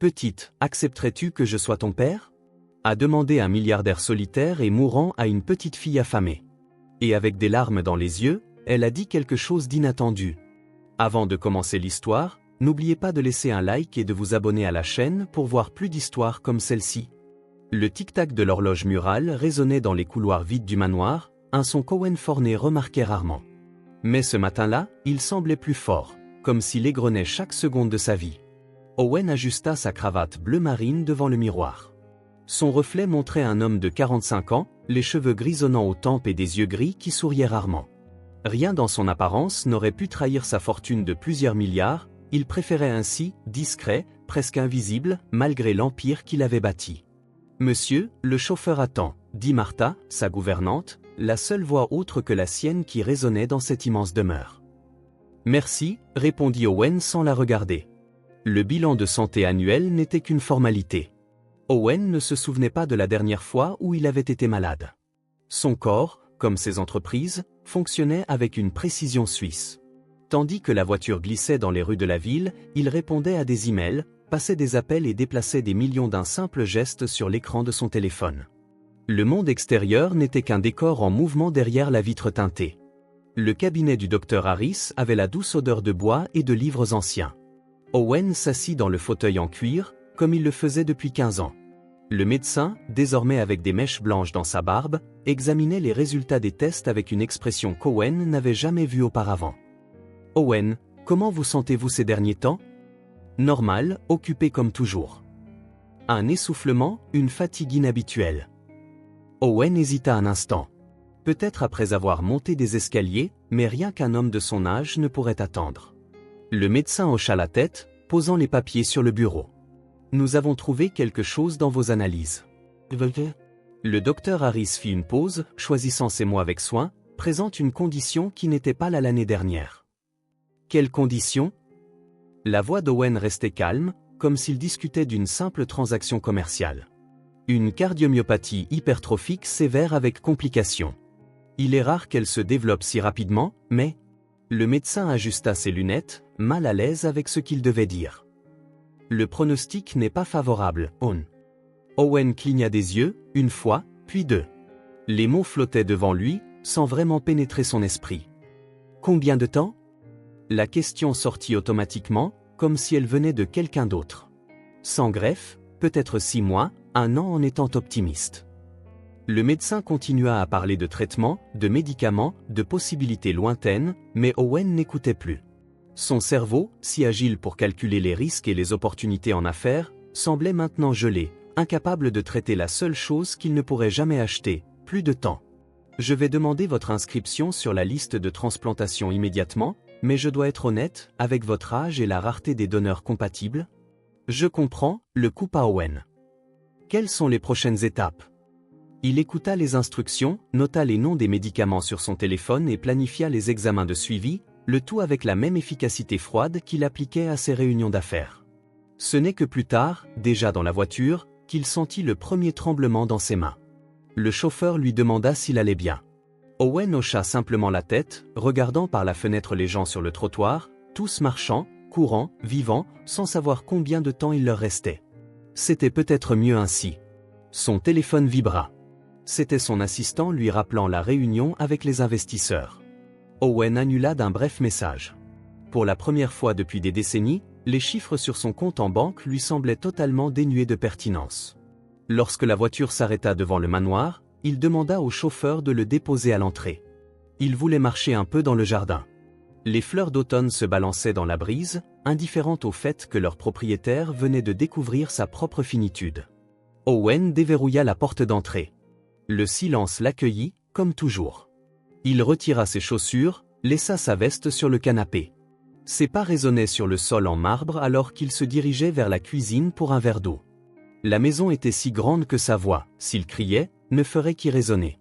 Petite, accepterais-tu que je sois ton père? A demandé un milliardaire solitaire et mourant à une petite fille affamée. Et avec des larmes dans les yeux, elle a dit quelque chose d'inattendu. Avant de commencer l'histoire, n'oubliez pas de laisser un like et de vous abonner à la chaîne pour voir plus d'histoires comme celle-ci. Le tic-tac de l'horloge murale résonnait dans les couloirs vides du manoir, un son qu'Owen Forney remarquait rarement. Mais ce matin-là, il semblait plus fort, comme s'il égrenait chaque seconde de sa vie. Owen ajusta sa cravate bleu marine devant le miroir. Son reflet montrait un homme de 45 ans, les cheveux grisonnants aux tempes et des yeux gris qui souriaient rarement. Rien dans son apparence n'aurait pu trahir sa fortune de plusieurs milliards, il préférait ainsi, discret, presque invisible, malgré l'empire qu'il avait bâti. « Monsieur, le chauffeur attend », dit Martha, sa gouvernante, la seule voix autre que la sienne qui résonnait dans cette immense demeure. « Merci, répondit Owen sans la regarder. Le bilan de santé annuel n'était qu'une formalité. Owen ne se souvenait pas de la dernière fois où il avait été malade. Son corps, comme ses entreprises, fonctionnait avec une précision suisse. Tandis que la voiture glissait dans les rues de la ville, il répondait à des emails, passait des appels et déplaçait des millions d'un simple geste sur l'écran de son téléphone. Le monde extérieur n'était qu'un décor en mouvement derrière la vitre teintée. Le cabinet du docteur Harris avait la douce odeur de bois et de livres anciens. Owen s'assit dans le fauteuil en cuir, comme il le faisait depuis 15 ans. Le médecin, désormais avec des mèches blanches dans sa barbe, examinait les résultats des tests avec une expression qu'Owen n'avait jamais vue auparavant. « Owen, comment vous sentez-vous ces derniers temps ?»« Normal, occupé comme toujours. » Un essoufflement, une fatigue inhabituelle. Owen hésita un instant. Peut-être après avoir monté des escaliers, mais rien qu'un homme de son âge ne pourrait attendre. Le médecin hocha la tête, posant les papiers sur le bureau. « Nous avons trouvé quelque chose dans vos analyses. » Le docteur Harris fit une pause, choisissant ses mots avec soin, présente une condition qui n'était pas là l'année dernière. « Quelle condition ?» La voix d'Owen restait calme, comme s'il discutait d'une simple transaction commerciale. Une cardiomyopathie hypertrophique sévère avec complications. Il est rare qu'elle se développe si rapidement, mais... Le médecin ajusta ses lunettes, mal à l'aise avec ce qu'il devait dire. Le pronostic n'est pas favorable, On. Owen cligna des yeux, une fois, puis deux. Les mots flottaient devant lui, sans vraiment pénétrer son esprit. Combien de temps? La question sortit automatiquement, comme si elle venait de quelqu'un d'autre. Sans greffe, peut-être 6 mois, 1 an en étant optimiste. Le médecin continua à parler de traitements, de médicaments, de possibilités lointaines, mais Owen n'écoutait plus. Son cerveau, si agile pour calculer les risques et les opportunités en affaires, semblait maintenant gelé, incapable de traiter la seule chose qu'il ne pourrait jamais acheter, plus de temps. Je vais demander votre inscription sur la liste de transplantation immédiatement, mais je dois être honnête, avec votre âge et la rareté des donneurs compatibles. Je comprends, le coupa Owen. Quelles sont les prochaines étapes? Il écouta les instructions, nota les noms des médicaments sur son téléphone et planifia les examens de suivi, le tout avec la même efficacité froide qu'il appliquait à ses réunions d'affaires. Ce n'est que plus tard, déjà dans la voiture, qu'il sentit le premier tremblement dans ses mains. Le chauffeur lui demanda s'il allait bien. Owen hocha simplement la tête, regardant par la fenêtre les gens sur le trottoir, tous marchant, courant, vivant, sans savoir combien de temps il leur restait. C'était peut-être mieux ainsi. Son téléphone vibra. C'était son assistant lui rappelant la réunion avec les investisseurs. Owen annula d'un bref message. Pour la première fois depuis des décennies, les chiffres sur son compte en banque lui semblaient totalement dénués de pertinence. Lorsque la voiture s'arrêta devant le manoir, il demanda au chauffeur de le déposer à l'entrée. Il voulait marcher un peu dans le jardin. Les fleurs d'automne se balançaient dans la brise, indifférentes au fait que leur propriétaire venait de découvrir sa propre finitude. Owen déverrouilla la porte d'entrée. Le silence l'accueillit, comme toujours. Il retira ses chaussures, laissa sa veste sur le canapé. Ses pas résonnaient sur le sol en marbre alors qu'il se dirigeait vers la cuisine pour un verre d'eau. La maison était si grande que sa voix, s'il criait, ne ferait qu'y résonner.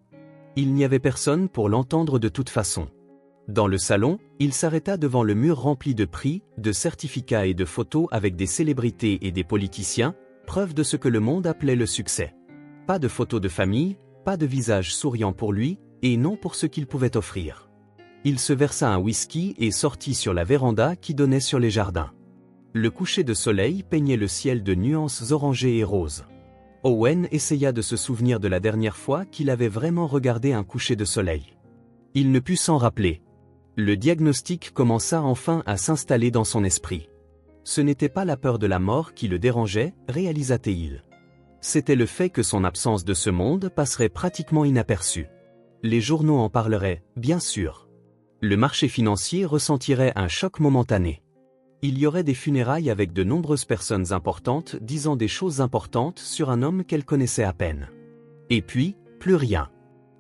Il n'y avait personne pour l'entendre de toute façon. Dans le salon, il s'arrêta devant le mur rempli de prix, de certificats et de photos avec des célébrités et des politiciens, preuve de ce que le monde appelait le succès. Pas de photos de famille, pas de visage souriant pour lui, et non pour ce qu'il pouvait offrir. Il se versa un whisky et sortit sur la véranda qui donnait sur les jardins. Le coucher de soleil peignait le ciel de nuances orangées et roses. Owen essaya de se souvenir de la dernière fois qu'il avait vraiment regardé un coucher de soleil. Il ne put s'en rappeler. Le diagnostic commença enfin à s'installer dans son esprit. Ce n'était pas la peur de la mort qui le dérangeait, réalisa-t-il. C'était le fait que son absence de ce monde passerait pratiquement inaperçue. Les journaux en parleraient, bien sûr. Le marché financier ressentirait un choc momentané. Il y aurait des funérailles avec de nombreuses personnes importantes disant des choses importantes sur un homme qu'elle connaissait à peine. Et puis, plus rien.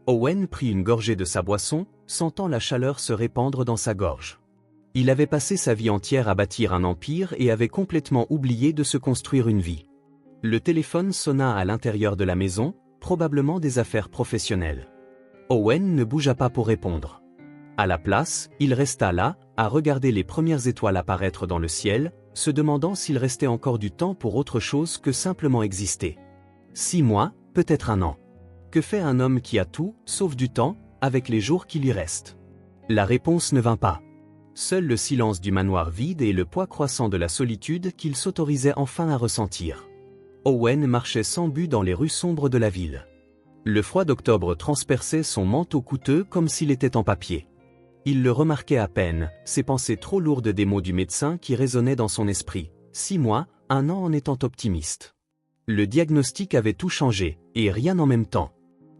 Owen prit une gorgée de sa boisson, sentant la chaleur se répandre dans sa gorge. Il avait passé sa vie entière à bâtir un empire et avait complètement oublié de se construire une vie. Le téléphone sonna à l'intérieur de la maison, probablement des affaires professionnelles. Owen ne bougea pas pour répondre. À la place, il resta là, à regarder les premières étoiles apparaître dans le ciel, se demandant s'il restait encore du temps pour autre chose que simplement exister. 6 mois, peut-être un an. Que fait un homme qui a tout, sauf du temps, avec les jours qui lui restent? La réponse ne vint pas. Seul le silence du manoir vide et le poids croissant de la solitude qu'il s'autorisait enfin à ressentir. Owen marchait sans but dans les rues sombres de la ville. Le froid d'octobre transperçait son manteau coûteux comme s'il était en papier. Il le remarquait à peine, ses pensées trop lourdes des mots du médecin qui résonnaient dans son esprit. 6 mois, un an en étant optimiste. Le diagnostic avait tout changé, et rien en même temps.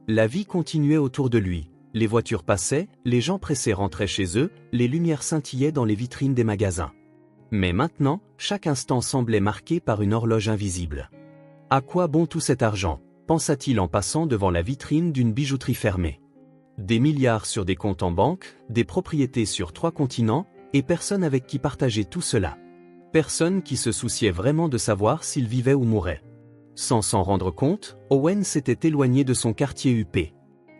La vie continuait autour de lui. Les voitures passaient, les gens pressés rentraient chez eux, les lumières scintillaient dans les vitrines des magasins. Mais maintenant, chaque instant semblait marqué par une horloge invisible. À quoi bon tout cet argent, pensa-t-il en passant devant la vitrine d'une bijouterie fermée. Des milliards sur des comptes en banque, des propriétés sur 3 continents, et personne avec qui partager tout cela. Personne qui se souciait vraiment de savoir s'il vivait ou mourait. Sans s'en rendre compte, Owen s'était éloigné de son quartier huppé.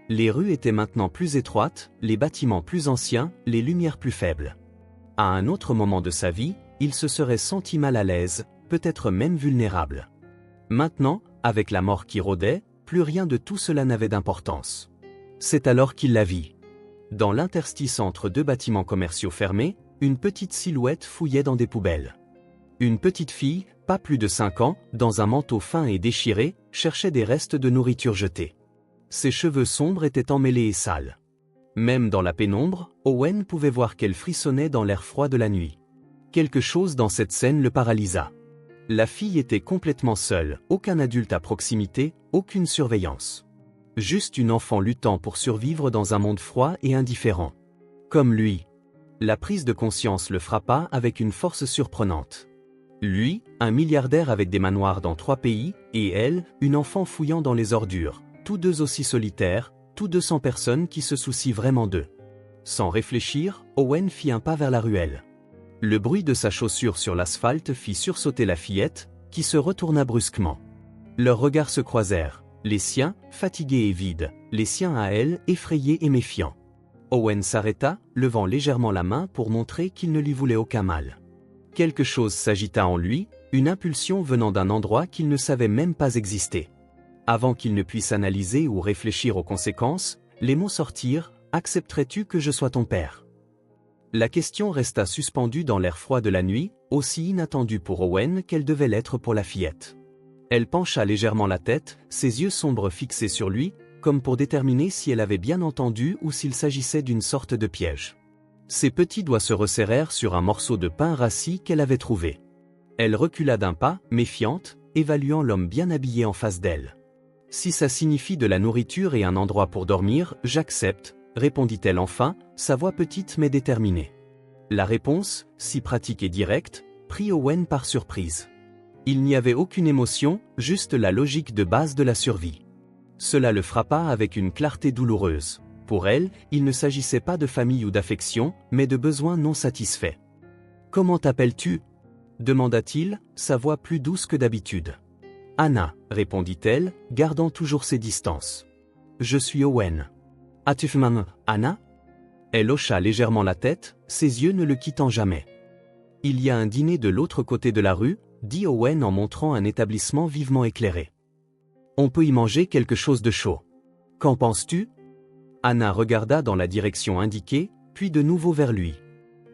Les rues étaient maintenant plus étroites, les bâtiments plus anciens, les lumières plus faibles. À un autre moment de sa vie, il se serait senti mal à l'aise, peut-être même vulnérable. Maintenant, avec la mort qui rôdait, plus rien de tout cela n'avait d'importance. C'est alors qu'il la vit. Dans l'interstice entre 2 bâtiments commerciaux fermés, une petite silhouette fouillait dans des poubelles. Une petite fille, pas plus de 5 ans, dans un manteau fin et déchiré, cherchait des restes de nourriture jetés. Ses cheveux sombres étaient emmêlés et sales. Même dans la pénombre, Owen pouvait voir qu'elle frissonnait dans l'air froid de la nuit. Quelque chose dans cette scène le paralysa. La fille était complètement seule, aucun adulte à proximité, aucune surveillance. Juste une enfant luttant pour survivre dans un monde froid et indifférent. Comme lui. La prise de conscience le frappa avec une force surprenante. Lui, un milliardaire avec des manoirs dans 3 pays, et elle, une enfant fouillant dans les ordures, tous deux aussi solitaires, tous deux sans personne qui se soucie vraiment d'eux. Sans réfléchir, Owen fit un pas vers la ruelle. Le bruit de sa chaussure sur l'asphalte fit sursauter la fillette, qui se retourna brusquement. Leurs regards se croisèrent, les siens, fatigués et vides, les siens à elle, effrayés et méfiants. Owen s'arrêta, levant légèrement la main pour montrer qu'il ne lui voulait aucun mal. Quelque chose s'agita en lui, une impulsion venant d'un endroit qu'il ne savait même pas exister. Avant qu'il ne puisse analyser ou réfléchir aux conséquences, les mots sortirent « Accepterais-tu que je sois ton père ?» La question resta suspendue dans l'air froid de la nuit, aussi inattendue pour Owen qu'elle devait l'être pour la fillette. Elle pencha légèrement la tête, ses yeux sombres fixés sur lui, comme pour déterminer si elle avait bien entendu ou s'il s'agissait d'une sorte de piège. Ses petits doigts se resserrèrent sur un morceau de pain rassis qu'elle avait trouvé. Elle recula d'un pas, méfiante, évaluant l'homme bien habillé en face d'elle. « Si ça signifie de la nourriture et un endroit pour dormir, j'accepte, » répondit-elle enfin, sa voix petite mais déterminée. La réponse, si pratique et directe, prit Owen par surprise. Il n'y avait aucune émotion, juste la logique de base de la survie. Cela le frappa avec une clarté douloureuse. Pour elle, il ne s'agissait pas de famille ou d'affection, mais de besoins non satisfaits. « Comment t'appelles-tu » demanda-t-il, sa voix plus douce que d'habitude. « Anna » répondit-elle, gardant toujours ses distances. « Je suis Owen. »« As-tu faim, Anna ?» Elle hocha légèrement la tête, ses yeux ne le quittant jamais. « Il y a un dîner de l'autre côté de la rue » dit Owen en montrant un établissement vivement éclairé. « On peut y manger quelque chose de chaud. Qu'en penses-tu » Anna regarda dans la direction indiquée, puis de nouveau vers lui.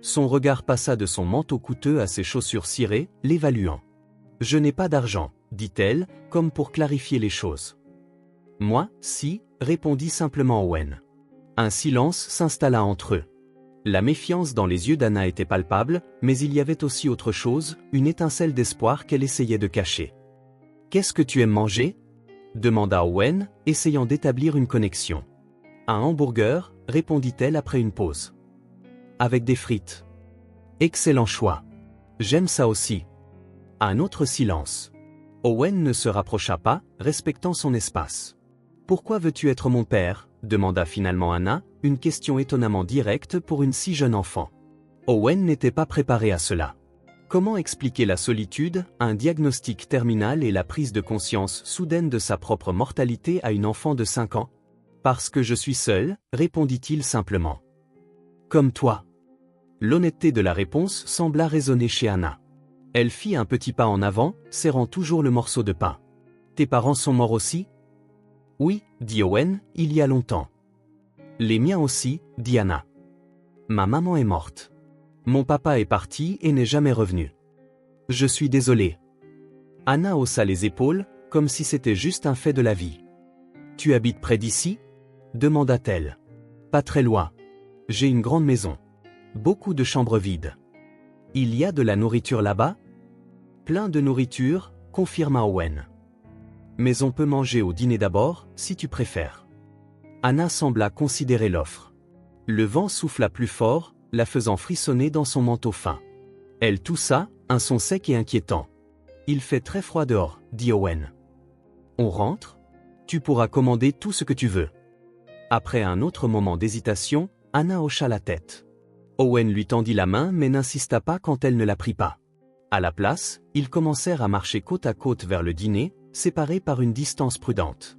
Son regard passa de son manteau coûteux à ses chaussures cirées, l'évaluant. « Je n'ai pas d'argent, dit-elle, comme pour clarifier les choses. « Moi, si, répondit simplement Owen. Un silence s'installa entre eux. La méfiance dans les yeux d'Anna était palpable, mais il y avait aussi autre chose, une étincelle d'espoir qu'elle essayait de cacher. « Qu'est-ce que tu aimes manger ?» demanda Owen, essayant d'établir une connexion. « Un hamburger, répondit-elle après une pause. « Avec des frites. »« Excellent choix. J'aime ça aussi. » Un autre silence. Owen ne se rapprocha pas, respectant son espace. « Pourquoi veux-tu être mon père ?» demanda finalement Anna, une question étonnamment directe pour une si jeune enfant. Owen n'était pas préparé à cela. Comment expliquer la solitude, un diagnostic terminal et la prise de conscience soudaine de sa propre mortalité à une enfant de 5 ans ? « Parce que je suis seul, répondit-il simplement. « Comme toi. » L'honnêteté de la réponse sembla résonner chez Anna. Elle fit un petit pas en avant, serrant toujours le morceau de pain. « Tes parents sont morts aussi ?» « Oui, dit Owen, il y a longtemps. »« Les miens aussi, dit Anna. »« Ma maman est morte. Mon papa est parti et n'est jamais revenu. »« Je suis désolée. » Anna haussa les épaules, comme si c'était juste un fait de la vie. « Tu habites près d'ici ?» demanda-t-elle. « Pas très loin. J'ai une grande maison. Beaucoup de chambres vides. »« Il y a de la nourriture là-bas ?»« Plein de nourriture, confirma Owen. »« Mais on peut manger au dîner d'abord, si tu préfères. » Anna sembla considérer l'offre. Le vent souffla plus fort, la faisant frissonner dans son manteau fin. Elle toussa, un son sec et inquiétant. « Il fait très froid dehors, dit Owen. »« On rentre ? Tu pourras commander tout ce que tu veux. » Après un autre moment d'hésitation, Anna hocha la tête. Owen lui tendit la main mais n'insista pas quand elle ne la prit pas. À la place, ils commencèrent à marcher côte à côte vers le dîner, séparés par une distance prudente.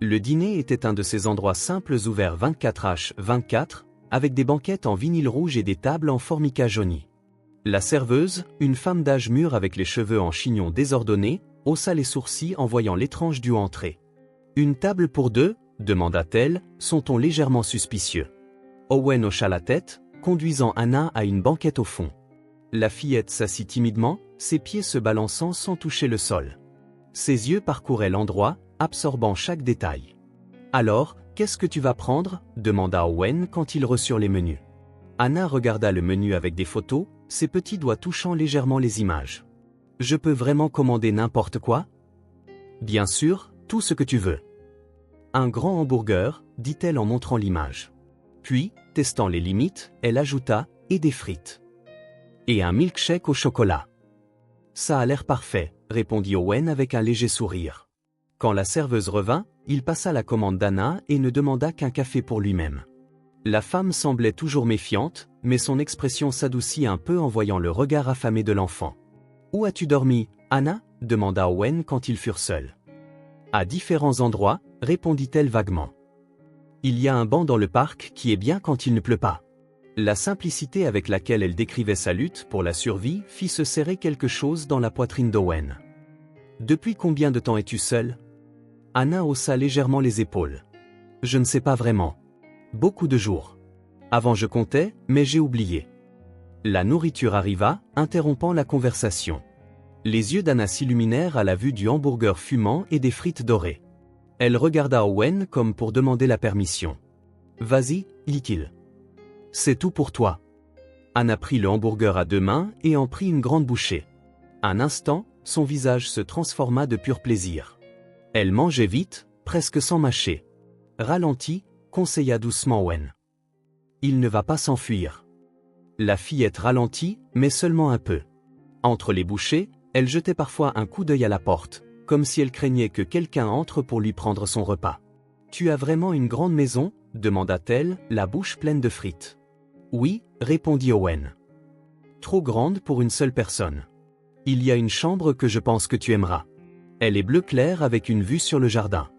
Le dîner était un de ces endroits simples ouverts 24h24, avec des banquettes en vinyle rouge et des tables en formica jauni. La serveuse, une femme d'âge mûr avec les cheveux en chignon désordonnés, haussa les sourcils en voyant l'étrange duo entrer. « Une table pour deux ?» demanda-t-elle, son ton légèrement suspicieux. Owen hocha la tête, conduisant Anna à une banquette au fond. La fillette s'assit timidement, ses pieds se balançant sans toucher le sol. Ses yeux parcouraient l'endroit, absorbant chaque détail. « Alors, qu'est-ce que tu vas prendre ?» demanda Owen quand ils reçurent les menus. Anna regarda le menu avec des photos, ses petits doigts touchant légèrement les images. « Je peux vraiment commander n'importe quoi ?»« Bien sûr, tout ce que tu veux. »« Un grand hamburger, dit-elle en montrant l'image. Puis, testant les limites, elle ajouta « et des frites. »« Et un milkshake au chocolat. »« Ça a l'air parfait, » répondit Owen avec un léger sourire. Quand la serveuse revint, il passa la commande d'Anna et ne demanda qu'un café pour lui-même. La femme semblait toujours méfiante, mais son expression s'adoucit un peu en voyant le regard affamé de l'enfant. « Où as-tu dormi, Anna ?» demanda Owen quand ils furent seuls. « À différents endroits, » répondit-elle vaguement. « Il y a un banc dans le parc qui est bien quand il ne pleut pas. » La simplicité avec laquelle elle décrivait sa lutte pour la survie fit se serrer quelque chose dans la poitrine d'Owen. « Depuis combien de temps es-tu seule ?» Anna haussa légèrement les épaules. « Je ne sais pas vraiment. Beaucoup de jours. Avant je comptais, mais j'ai oublié. » La nourriture arriva, interrompant la conversation. Les yeux d'Anna s'illuminèrent à la vue du hamburger fumant et des frites dorées. Elle regarda Owen comme pour demander la permission. « Vas-y, dit-il. C'est tout pour toi. » Anna prit le hamburger à deux mains et en prit une grande bouchée. Un instant, son visage se transforma de pur plaisir. Elle mangeait vite, presque sans mâcher. « Ralentis, » conseilla doucement Owen. « Il ne va pas s'enfuir. » La fillette ralentit, mais seulement un peu. Entre les bouchées, elle jetait parfois un coup d'œil à la porte, comme si elle craignait que quelqu'un entre pour lui prendre son repas. « Tu as vraiment une grande maison ?» demanda-t-elle, la bouche pleine de frites. « Oui, » répondit Owen. « Trop grande pour une seule personne. Il y a une chambre que je pense que tu aimeras. Elle est bleu clair avec une vue sur le jardin. »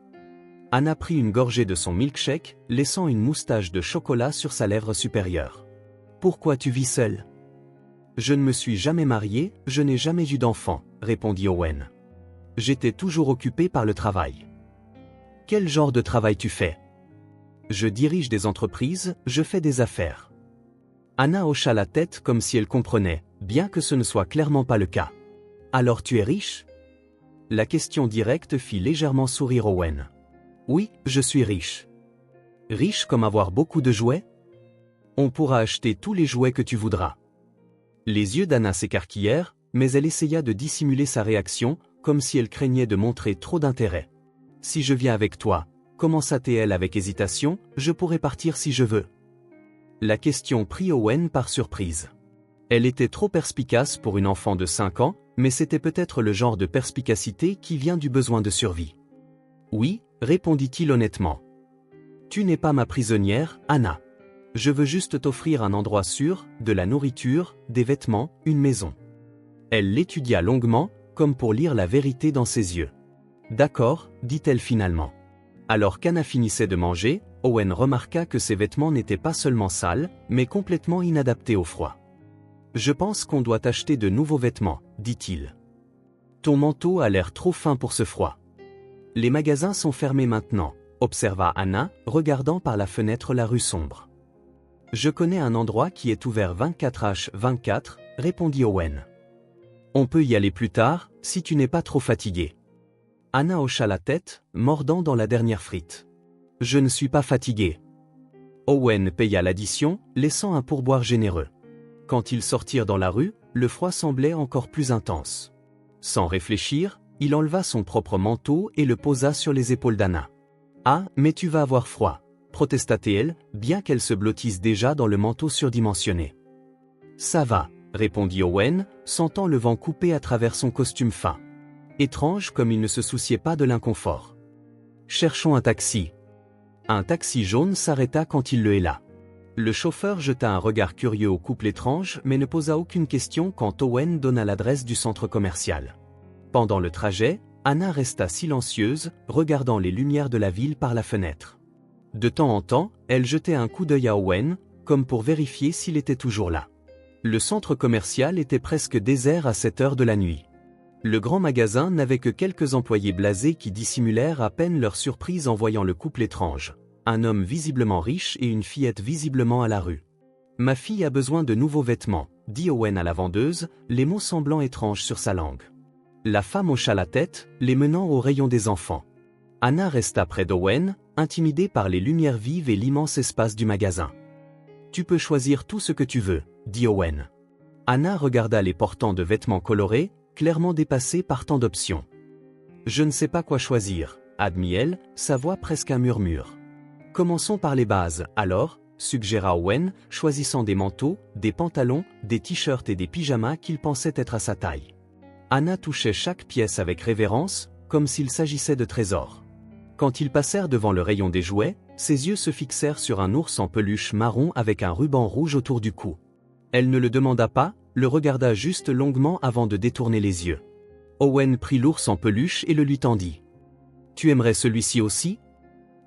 Anna prit une gorgée de son milkshake, laissant une moustache de chocolat sur sa lèvre supérieure. « Pourquoi tu vis seule ? » « Je ne me suis jamais mariée, je n'ai jamais eu d'enfant, » répondit Owen. « J'étais toujours occupée par le travail. »« Quel genre de travail tu fais ? » « Je dirige des entreprises, je fais des affaires. » « Anna hocha la tête comme si elle comprenait, bien que ce ne soit clairement pas le cas. Alors tu es riche? La question directe fit légèrement sourire Owen. Oui, je suis riche. Riche comme avoir beaucoup de jouets? On pourra acheter tous les jouets que tu voudras. Les yeux d'Anna s'écarquillèrent, mais elle essaya de dissimuler sa réaction, comme si elle craignait de montrer trop d'intérêt. Si je viens avec toi, commença-t-elle avec hésitation, je pourrai partir si je veux. La question prit Owen par surprise. Elle était trop perspicace pour une enfant de 5 ans, mais c'était peut-être le genre de perspicacité qui vient du besoin de survie. Oui, répondit-il honnêtement. Tu n'es pas ma prisonnière, Anna. Je veux juste t'offrir un endroit sûr, de la nourriture, des vêtements, une maison. Elle l'étudia longuement, comme pour lire la vérité dans ses yeux. D'accord, dit-elle finalement. Alors qu'Anna finissait de manger, Owen remarqua que ses vêtements n'étaient pas seulement sales, mais complètement inadaptés au froid. Je pense qu'on doit acheter de nouveaux vêtements, dit-il. Ton manteau a l'air trop fin pour ce froid. Les magasins sont fermés maintenant, observa Anna, regardant par la fenêtre la rue sombre. Je connais un endroit qui est ouvert 24h24, répondit Owen. On peut y aller plus tard, si tu n'es pas trop fatigué. Anna hocha la tête, mordant dans la dernière frite. Je ne suis pas fatigué. Owen paya l'addition, laissant un pourboire généreux. Quand ils sortirent dans la rue, le froid semblait encore plus intense. Sans réfléchir, il enleva son propre manteau et le posa sur les épaules d'Anna. Ah, mais tu vas avoir froid, protesta-t-elle, bien qu'elle se blottisse déjà dans le manteau surdimensionné. Ça va, répondit Owen, sentant le vent couper à travers son costume fin. Étrange comme il ne se souciait pas de l'inconfort. Cherchons un taxi. Un taxi jaune s'arrêta quand il le héla. Le chauffeur jeta un regard curieux au couple étrange mais ne posa aucune question quand Owen donna l'adresse du centre commercial. Pendant le trajet, Anna resta silencieuse, regardant les lumières de la ville par la fenêtre. De temps en temps, elle jetait un coup d'œil à Owen, comme pour vérifier s'il était toujours là. Le centre commercial était presque désert à cette heure de la nuit. Le grand magasin n'avait que quelques employés blasés qui dissimulèrent à peine leur surprise en voyant le couple étrange. Un homme visiblement riche et une fillette visiblement à la rue. « Ma fille a besoin de nouveaux vêtements », dit Owen à la vendeuse, les mots semblant étranges sur sa langue. La femme hocha la tête, les menant au rayon des enfants. Anna resta près d'Owen, intimidée par les lumières vives et l'immense espace du magasin. « Tu peux choisir tout ce que tu veux », dit Owen. Anna regarda les portants de vêtements colorés, clairement dépassée par tant d'options. « Je ne sais pas quoi choisir », admit-elle, sa voix presque un murmure. « Commençons par les bases, alors », suggéra Owen, choisissant des manteaux, des pantalons, des t-shirts et des pyjamas qu'il pensait être à sa taille. Anna touchait chaque pièce avec révérence, comme s'il s'agissait de trésors. Quand ils passèrent devant le rayon des jouets, ses yeux se fixèrent sur un ours en peluche marron avec un ruban rouge autour du cou. Elle ne le demanda pas, le regarda juste longuement avant de détourner les yeux. Owen prit l'ours en peluche et le lui tendit. « Tu aimerais celui-ci aussi ?»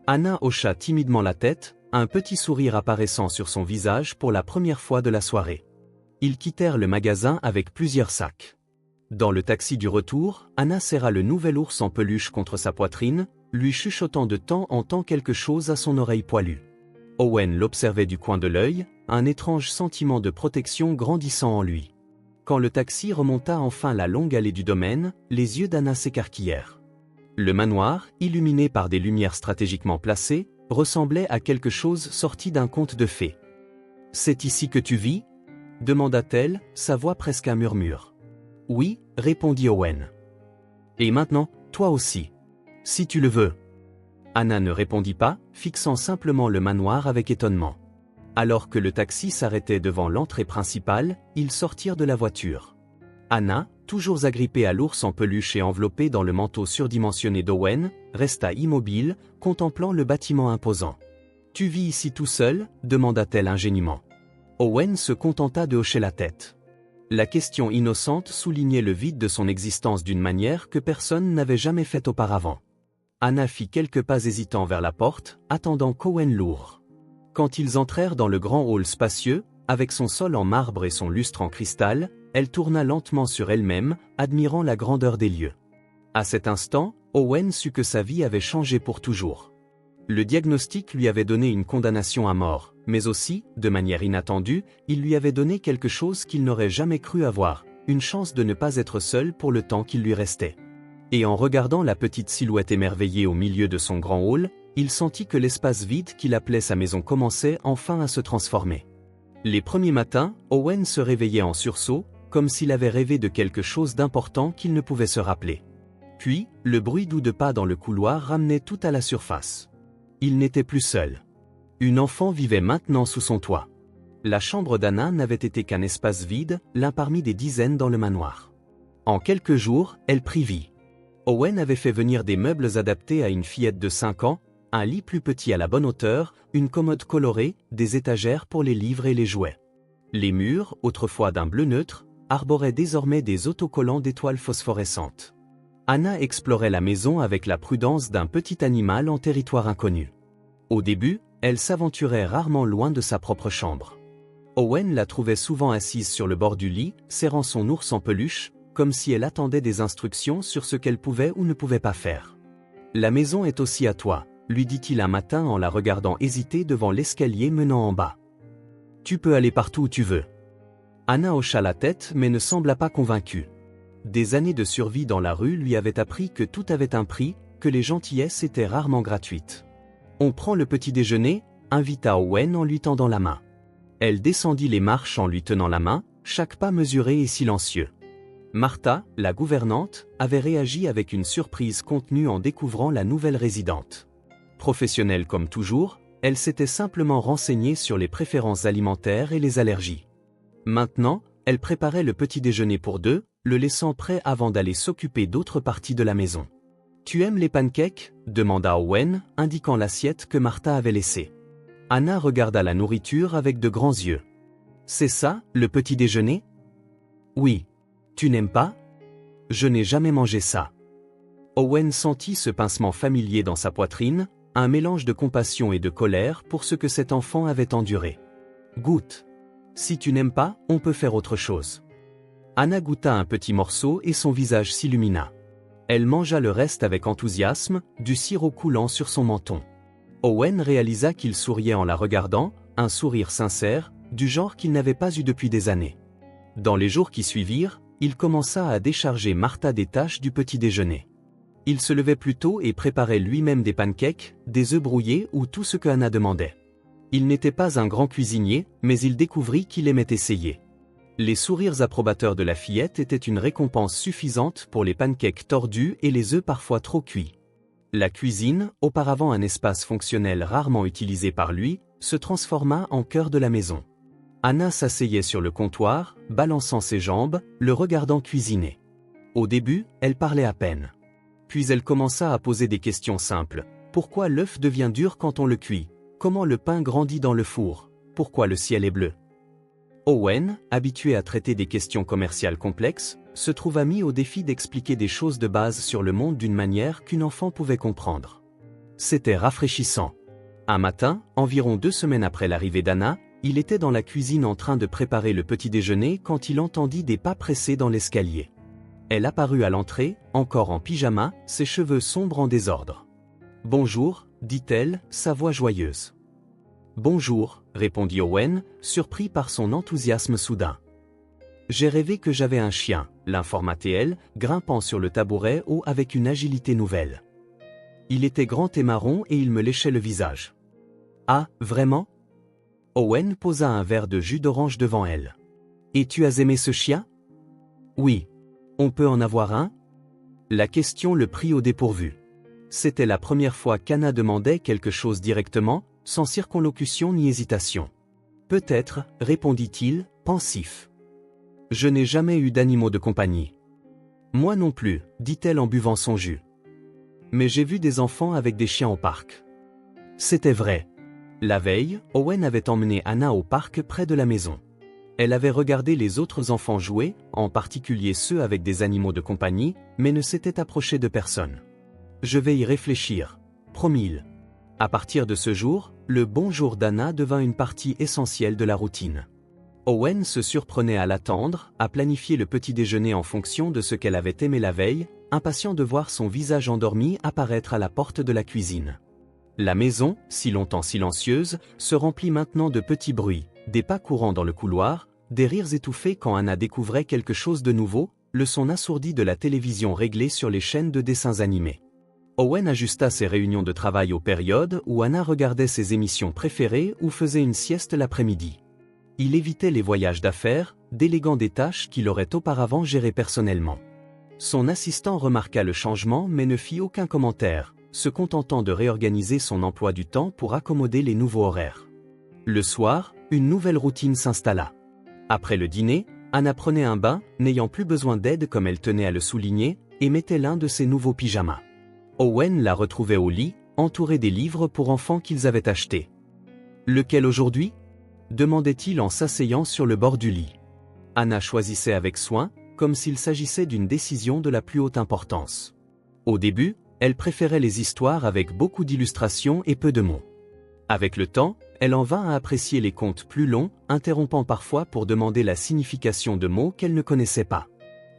Anna hocha timidement la tête, un petit sourire apparaissant sur son visage pour la première fois de la soirée. Ils quittèrent le magasin avec plusieurs sacs. Dans le taxi du retour, Anna serra le nouvel ours en peluche contre sa poitrine, lui chuchotant de temps en temps quelque chose à son oreille poilue. Owen l'observait du coin de l'œil, un étrange sentiment de protection grandissant en lui. Quand le taxi remonta enfin la longue allée du domaine, les yeux d'Anna s'écarquillèrent. Le manoir, illuminé par des lumières stratégiquement placées, ressemblait à quelque chose sorti d'un conte de fées. « C'est ici que tu vis ?» demanda-t-elle, sa voix presque un murmure. « Oui », répondit Owen. « Et maintenant, toi aussi. Si tu le veux. » Anna ne répondit pas, fixant simplement le manoir avec étonnement. Alors que le taxi s'arrêtait devant l'entrée principale, ils sortirent de la voiture. Anna, toujours agrippée à l'ours en peluche et enveloppée dans le manteau surdimensionné d'Owen, resta immobile, contemplant le bâtiment imposant. « Tu vis ici tout seul ?» demanda-t-elle ingénument. Owen se contenta de hocher la tête. La question innocente soulignait le vide de son existence d'une manière que personne n'avait jamais faite auparavant. Anna fit quelques pas hésitants vers la porte, attendant qu'Owen l'ouvre. Quand ils entrèrent dans le grand hall spacieux, avec son sol en marbre et son lustre en cristal, elle tourna lentement sur elle-même, admirant la grandeur des lieux. À cet instant, Owen sut que sa vie avait changé pour toujours. Le diagnostic lui avait donné une condamnation à mort, mais aussi, de manière inattendue, il lui avait donné quelque chose qu'il n'aurait jamais cru avoir, une chance de ne pas être seul pour le temps qu'il lui restait. Et en regardant la petite silhouette émerveillée au milieu de son grand hall, il sentit que l'espace vide qu'il appelait sa maison commençait enfin à se transformer. Les premiers matins, Owen se réveillait en sursaut, comme s'il avait rêvé de quelque chose d'important qu'il ne pouvait se rappeler. Puis, le bruit doux de pas dans le couloir ramenait tout à la surface. Il n'était plus seul. Une enfant vivait maintenant sous son toit. La chambre d'Anna n'avait été qu'un espace vide, l'un parmi des dizaines dans le manoir. En quelques jours, elle prit vie. Owen avait fait venir des meubles adaptés à une fillette de 5 ans, un lit plus petit à la bonne hauteur, une commode colorée, des étagères pour les livres et les jouets. Les murs, autrefois d'un bleu neutre, arboraient désormais des autocollants d'étoiles phosphorescentes. Anna explorait la maison avec la prudence d'un petit animal en territoire inconnu. Au début, elle s'aventurait rarement loin de sa propre chambre. Owen la trouvait souvent assise sur le bord du lit, serrant son ours en peluche, comme si elle attendait des instructions sur ce qu'elle pouvait ou ne pouvait pas faire. « La maison est aussi à toi », lui dit-il un matin en la regardant hésiter devant l'escalier menant en bas. « Tu peux aller partout où tu veux. » Anna hocha la tête mais ne sembla pas convaincue. Des années de survie dans la rue lui avaient appris que tout avait un prix, que les gentillesses étaient rarement gratuites. « On prend le petit déjeuner ?» invita Owen en lui tendant la main. Elle descendit les marches en lui tenant la main, chaque pas mesuré et silencieux. Martha, la gouvernante, avait réagi avec une surprise contenue en découvrant la nouvelle résidente. Professionnelle comme toujours, elle s'était simplement renseignée sur les préférences alimentaires et les allergies. Maintenant, elle préparait le petit déjeuner pour deux, le laissant prêt avant d'aller s'occuper d'autres parties de la maison. « Tu aimes les pancakes ?» demanda Owen, indiquant l'assiette que Martha avait laissée. Anna regarda la nourriture avec de grands yeux. « C'est ça, le petit déjeuner ?»« Oui. Tu n'aimes pas ?»« Je n'ai jamais mangé ça. » Owen sentit ce pincement familier dans sa poitrine, un mélange de compassion et de colère pour ce que cet enfant avait enduré. « Goûte. Si tu n'aimes pas, on peut faire autre chose. » Anna goûta un petit morceau et son visage s'illumina. Elle mangea le reste avec enthousiasme, du sirop coulant sur son menton. Owen réalisa qu'il souriait en la regardant, un sourire sincère, du genre qu'il n'avait pas eu depuis des années. Dans les jours qui suivirent, il commença à décharger Martha des tâches du petit déjeuner. Il se levait plus tôt et préparait lui-même des pancakes, des œufs brouillés ou tout ce que Anna demandait. Il n'était pas un grand cuisinier, mais il découvrit qu'il aimait essayer. Les sourires approbateurs de la fillette étaient une récompense suffisante pour les pancakes tordus et les œufs parfois trop cuits. La cuisine, auparavant un espace fonctionnel rarement utilisé par lui, se transforma en cœur de la maison. Anna s'asseyait sur le comptoir, balançant ses jambes, le regardant cuisiner. Au début, elle parlait à peine. Puis elle commença à poser des questions simples. Pourquoi l'œuf devient dur quand on le cuit? Comment le pain grandit dans le four? Pourquoi le ciel est bleu? Owen, habitué à traiter des questions commerciales complexes, se trouva mis au défi d'expliquer des choses de base sur le monde d'une manière qu'une enfant pouvait comprendre. C'était rafraîchissant. Un matin, environ 2 semaines après l'arrivée d'Anna, il était dans la cuisine en train de préparer le petit déjeuner quand il entendit des pas pressés dans l'escalier. Elle apparut à l'entrée, encore en pyjama, ses cheveux sombres en désordre. « Bonjour », dit-elle, sa voix joyeuse. « Bonjour », répondit Owen, surpris par son enthousiasme soudain. « J'ai rêvé que j'avais un chien », l'informa-t-elle, grimpant sur le tabouret haut avec une agilité nouvelle. Il était grand et marron et il me léchait le visage. « Ah, vraiment ?» Owen posa un verre de jus d'orange devant elle. « Et tu as aimé ce chien ?»« Oui. On peut en avoir un ?» La question le prit au dépourvu. C'était la première fois qu'Anna demandait quelque chose directement, sans circonlocution ni hésitation. « Peut-être, » répondit-il, pensif. « Je n'ai jamais eu d'animaux de compagnie. »« Moi non plus, » dit-elle en buvant son jus. « Mais j'ai vu des enfants avec des chiens au parc. » C'était vrai. La veille, Owen avait emmené Anna au parc près de la maison. Elle avait regardé les autres enfants jouer, en particulier ceux avec des animaux de compagnie, mais ne s'était approchée de personne. « Je vais y réfléchir, » promit-il. À partir de ce jour, le bonjour d'Anna devint une partie essentielle de la routine. Owen se surprenait à l'attendre, à planifier le petit déjeuner en fonction de ce qu'elle avait aimé la veille, impatient de voir son visage endormi apparaître à la porte de la cuisine. La maison, si longtemps silencieuse, se remplit maintenant de petits bruits, des pas courants dans le couloir, des rires étouffés quand Anna découvrait quelque chose de nouveau, le son assourdi de la télévision réglée sur les chaînes de dessins animés. Owen ajusta ses réunions de travail aux périodes où Anna regardait ses émissions préférées ou faisait une sieste l'après-midi. Il évitait les voyages d'affaires, déléguant des tâches qu'il aurait auparavant gérées personnellement. Son assistant remarqua le changement mais ne fit aucun commentaire, se contentant de réorganiser son emploi du temps pour accommoder les nouveaux horaires. Le soir, une nouvelle routine s'installa. Après le dîner, Anna prenait un bain, n'ayant plus besoin d'aide comme elle tenait à le souligner, et mettait l'un de ses nouveaux pyjamas. Owen la retrouvait au lit, entourée des livres pour enfants qu'ils avaient achetés. « Lequel aujourd'hui » demandait-il en s'asseyant sur le bord du lit. Anna choisissait avec soin, comme s'il s'agissait d'une décision de la plus haute importance. Au début, elle préférait les histoires avec beaucoup d'illustrations et peu de mots. Avec le temps, elle en vint à apprécier les contes plus longs, interrompant parfois pour demander la signification de mots qu'elle ne connaissait pas.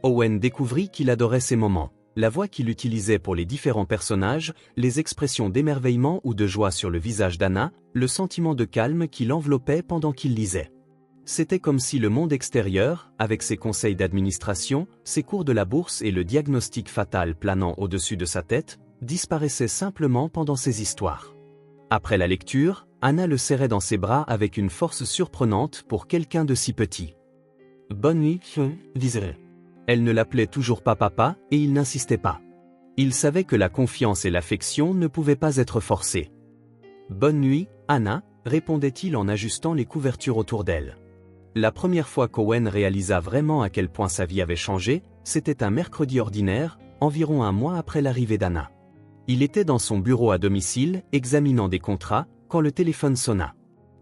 Owen découvrit qu'il adorait ces moments, la voix qu'il utilisait pour les différents personnages, les expressions d'émerveillement ou de joie sur le visage d'Anna, le sentiment de calme qui l'enveloppait pendant qu'il lisait. C'était comme si le monde extérieur, avec ses conseils d'administration, ses cours de la bourse et le diagnostic fatal planant au-dessus de sa tête, disparaissait simplement pendant ces histoires. Après la lecture, Anna le serrait dans ses bras avec une force surprenante pour quelqu'un de si petit. « Bonne nuit, disait. Elle ne l'appelait toujours pas papa, et il n'insistait pas. Il savait que la confiance et l'affection ne pouvaient pas être forcées. « Bonne nuit, Anna », répondait-il en ajustant les couvertures autour d'elle. La première fois qu'Owen réalisa vraiment à quel point sa vie avait changé, c'était un mercredi ordinaire, environ un mois après l'arrivée d'Anna. Il était dans son bureau à domicile, examinant des contrats, quand le téléphone sonna.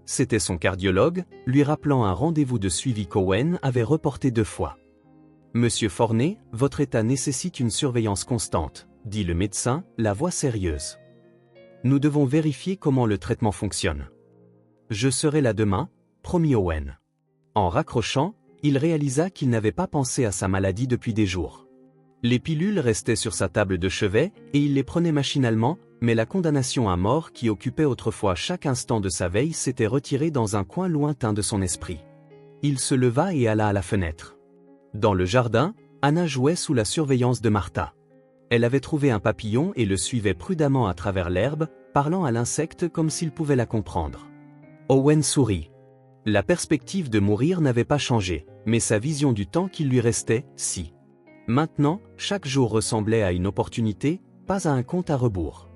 C'était son cardiologue, lui rappelant un rendez-vous de suivi qu'Owen avait reporté 2 fois. « Monsieur Forney, votre état nécessite une surveillance constante », dit le médecin, la voix sérieuse. « Nous devons vérifier comment le traitement fonctionne. »« Je serai là demain », promit Owen. En raccrochant, il réalisa qu'il n'avait pas pensé à sa maladie depuis des jours. Les pilules restaient sur sa table de chevet et il les prenait machinalement, mais la condamnation à mort qui occupait autrefois chaque instant de sa veille s'était retirée dans un coin lointain de son esprit. Il se leva et alla à la fenêtre. Dans le jardin, Anna jouait sous la surveillance de Martha. Elle avait trouvé un papillon et le suivait prudemment à travers l'herbe, parlant à l'insecte comme s'il pouvait la comprendre. Owen sourit. La perspective de mourir n'avait pas changé, mais sa vision du temps qui lui restait, si. Maintenant, chaque jour ressemblait à une opportunité, pas à un compte à rebours.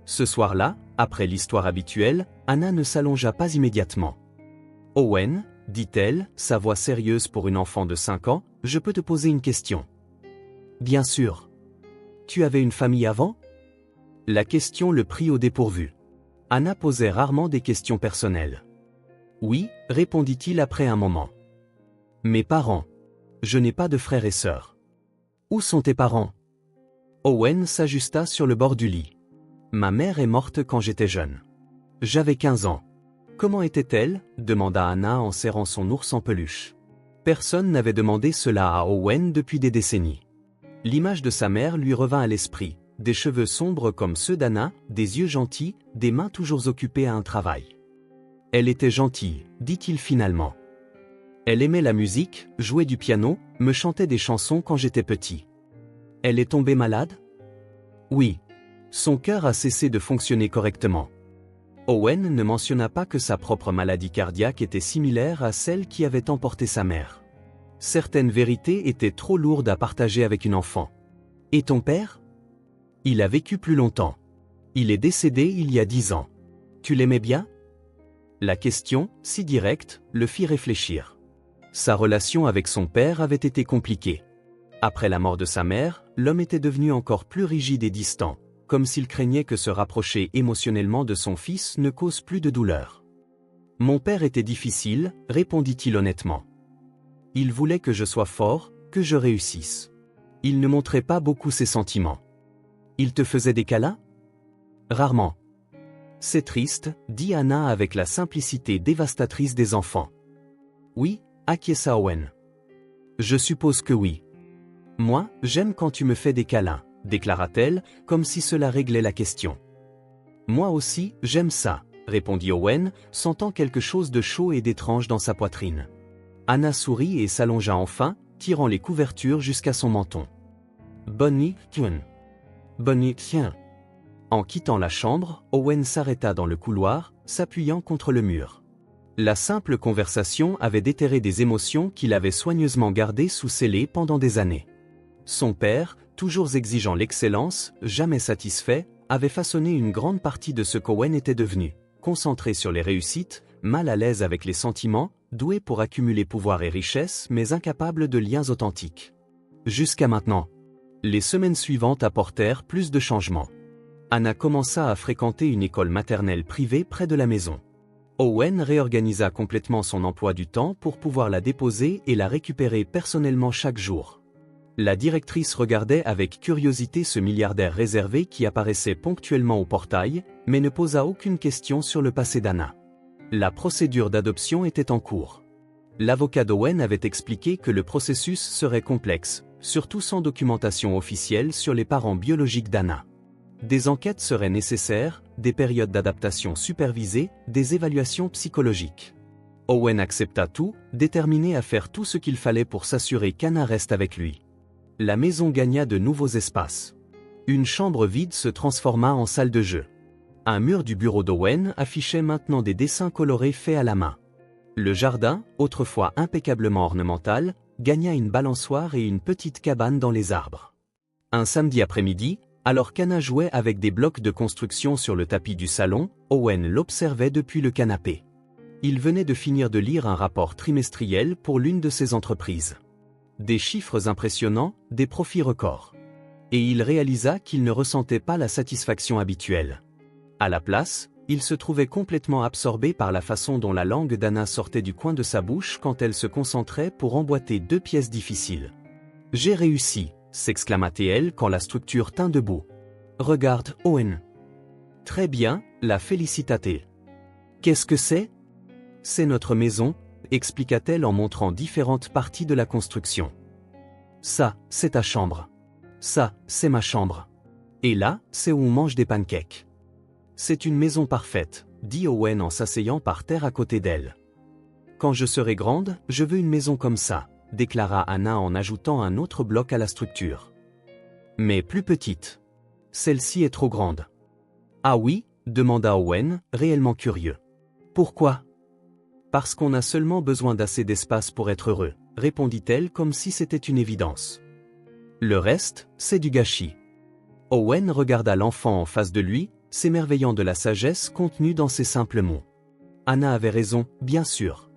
Ce soir-là, après l'histoire habituelle, Anna ne s'allongea pas immédiatement. « Owen, dit-elle, sa voix sérieuse pour une enfant de 5 ans, je peux te poser une question. »« Bien sûr. »« Tu avais une famille avant ?» La question le prit au dépourvu. Anna posait rarement des questions personnelles. « Oui, » répondit-il après un moment. « Mes parents. Je n'ai pas de frères et sœurs. »« Où sont tes parents ?» Owen s'ajusta sur le bord du lit. « Ma mère est morte quand j'étais jeune. J'avais 15 ans. » « Comment était-elle » demanda Anna en serrant son ours en peluche. Personne n'avait demandé cela à Owen depuis des décennies. L'image de sa mère lui revint à l'esprit, des cheveux sombres comme ceux d'Anna, des yeux gentils, des mains toujours occupées à un travail. « Elle était gentille, dit-il finalement. Elle aimait la musique, jouait du piano, me chantait des chansons quand j'étais petit. Elle est tombée malade ? Oui. Son cœur a cessé de fonctionner correctement. » Owen ne mentionna pas que sa propre maladie cardiaque était similaire à celle qui avait emporté sa mère. Certaines vérités étaient trop lourdes à partager avec une enfant. « Et ton père ? » ? « Il a vécu plus longtemps. Il est décédé il y a 10 ans. Tu l'aimais bien ? » La question, si directe, le fit réfléchir. Sa relation avec son père avait été compliquée. Après la mort de sa mère, l'homme était devenu encore plus rigide et distant, comme s'il craignait que se rapprocher émotionnellement de son fils ne cause plus de douleur. « Mon père était difficile, » répondit-il honnêtement. Il voulait que je sois fort, que je réussisse. Il ne montrait pas beaucoup ses sentiments. Il te faisait des câlins ? Rarement. C'est triste, dit Anna avec la simplicité dévastatrice des enfants. Oui, acquiesça Owen. Je suppose que oui. Moi, j'aime quand tu me fais des câlins, déclara-t-elle, comme si cela réglait la question. Moi aussi, j'aime ça, répondit Owen, sentant quelque chose de chaud et d'étrange dans sa poitrine. Anna sourit et s'allongea enfin, tirant les couvertures jusqu'à son menton. Bonnie, tiens. Bonnie, tiens. En quittant la chambre, Owen s'arrêta dans le couloir, s'appuyant contre le mur. La simple conversation avait déterré des émotions qu'il avait soigneusement gardées sous scellés pendant des années. Son père, toujours exigeant l'excellence, jamais satisfait, avait façonné une grande partie de ce qu'Owen était devenu, concentré sur les réussites, mal à l'aise avec les sentiments, doué pour accumuler pouvoir et richesse mais incapable de liens authentiques. Jusqu'à maintenant. Les semaines suivantes apportèrent plus de changements. Anna commença à fréquenter une école maternelle privée près de la maison. Owen réorganisa complètement son emploi du temps pour pouvoir la déposer et la récupérer personnellement chaque jour. La directrice regardait avec curiosité ce milliardaire réservé qui apparaissait ponctuellement au portail, mais ne posa aucune question sur le passé d'Anna. La procédure d'adoption était en cours. L'avocat d'Owen avait expliqué que le processus serait complexe, surtout sans documentation officielle sur les parents biologiques d'Anna. Des enquêtes seraient nécessaires, des périodes d'adaptation supervisées, des évaluations psychologiques. Owen accepta tout, déterminé à faire tout ce qu'il fallait pour s'assurer qu'Anna reste avec lui. La maison gagna de nouveaux espaces. Une chambre vide se transforma en salle de jeu. Un mur du bureau d'Owen affichait maintenant des dessins colorés faits à la main. Le jardin, autrefois impeccablement ornemental, gagna une balançoire et une petite cabane dans les arbres. Un samedi après-midi, alors qu'Anna jouait avec des blocs de construction sur le tapis du salon, Owen l'observait depuis le canapé. Il venait de finir de lire un rapport trimestriel pour l'une de ses entreprises. Des chiffres impressionnants, des profits records. Et il réalisa qu'il ne ressentait pas la satisfaction habituelle. À la place, il se trouvait complètement absorbé par la façon dont la langue d'Anna sortait du coin de sa bouche quand elle se concentrait pour emboîter deux pièces difficiles. « J'ai réussi !» s'exclama-t-elle quand la structure tint debout. « Regarde, Owen. »« Très bien, la félicita-t-elle. »« Qu'est-ce que c'est ?»« C'est notre maison, » expliqua-t-elle en montrant différentes parties de la construction. « Ça, c'est ta chambre. Ça, c'est ma chambre. Et là, c'est où on mange des pancakes. » « C'est une maison parfaite, » dit Owen en s'asseyant par terre à côté d'elle. « Quand je serai grande, je veux une maison comme ça, » déclara Anna en ajoutant un autre bloc à la structure. « Mais plus petite. Celle-ci est trop grande. »« Ah oui ?» demanda Owen, réellement curieux. « Pourquoi ?»« Parce qu'on a seulement besoin d'assez d'espace pour être heureux, » répondit-elle comme si c'était une évidence. « Le reste, c'est du gâchis. » Owen regarda l'enfant en face de lui, s'émerveillant de la sagesse contenue dans ces simples mots. Anna avait raison, bien sûr.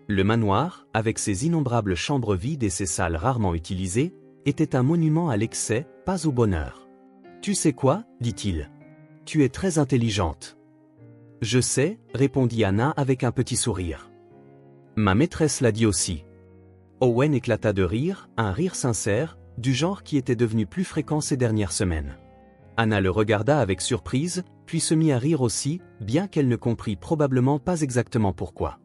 Le manoir, avec ses innombrables chambres vides et ses salles rarement utilisées, était un monument à l'excès, pas au bonheur. « Tu sais quoi ?» dit-il. « Tu es très intelligente. »« Je sais » répondit Anna avec un petit sourire. « Ma maîtresse l'a dit aussi. » Owen éclata de rire, un rire sincère, du genre qui était devenu plus fréquent ces dernières semaines. Anna le regarda avec surprise, puis se mit à rire aussi, bien qu'elle ne comprit probablement pas exactement pourquoi.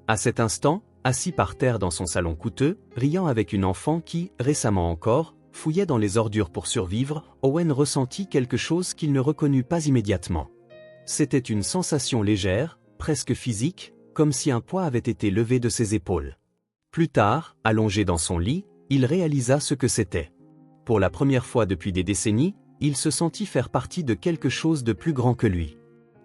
À cet instant, assis par terre dans son salon coûteux, riant avec une enfant qui, récemment encore, fouillait dans les ordures pour survivre, Owen ressentit quelque chose qu'il ne reconnut pas immédiatement. C'était une sensation légère, presque physique, comme si un poids avait été levé de ses épaules. Plus tard, allongé dans son lit, il réalisa ce que c'était. Pour la première fois depuis des décennies, il se sentit faire partie de quelque chose de plus grand que lui.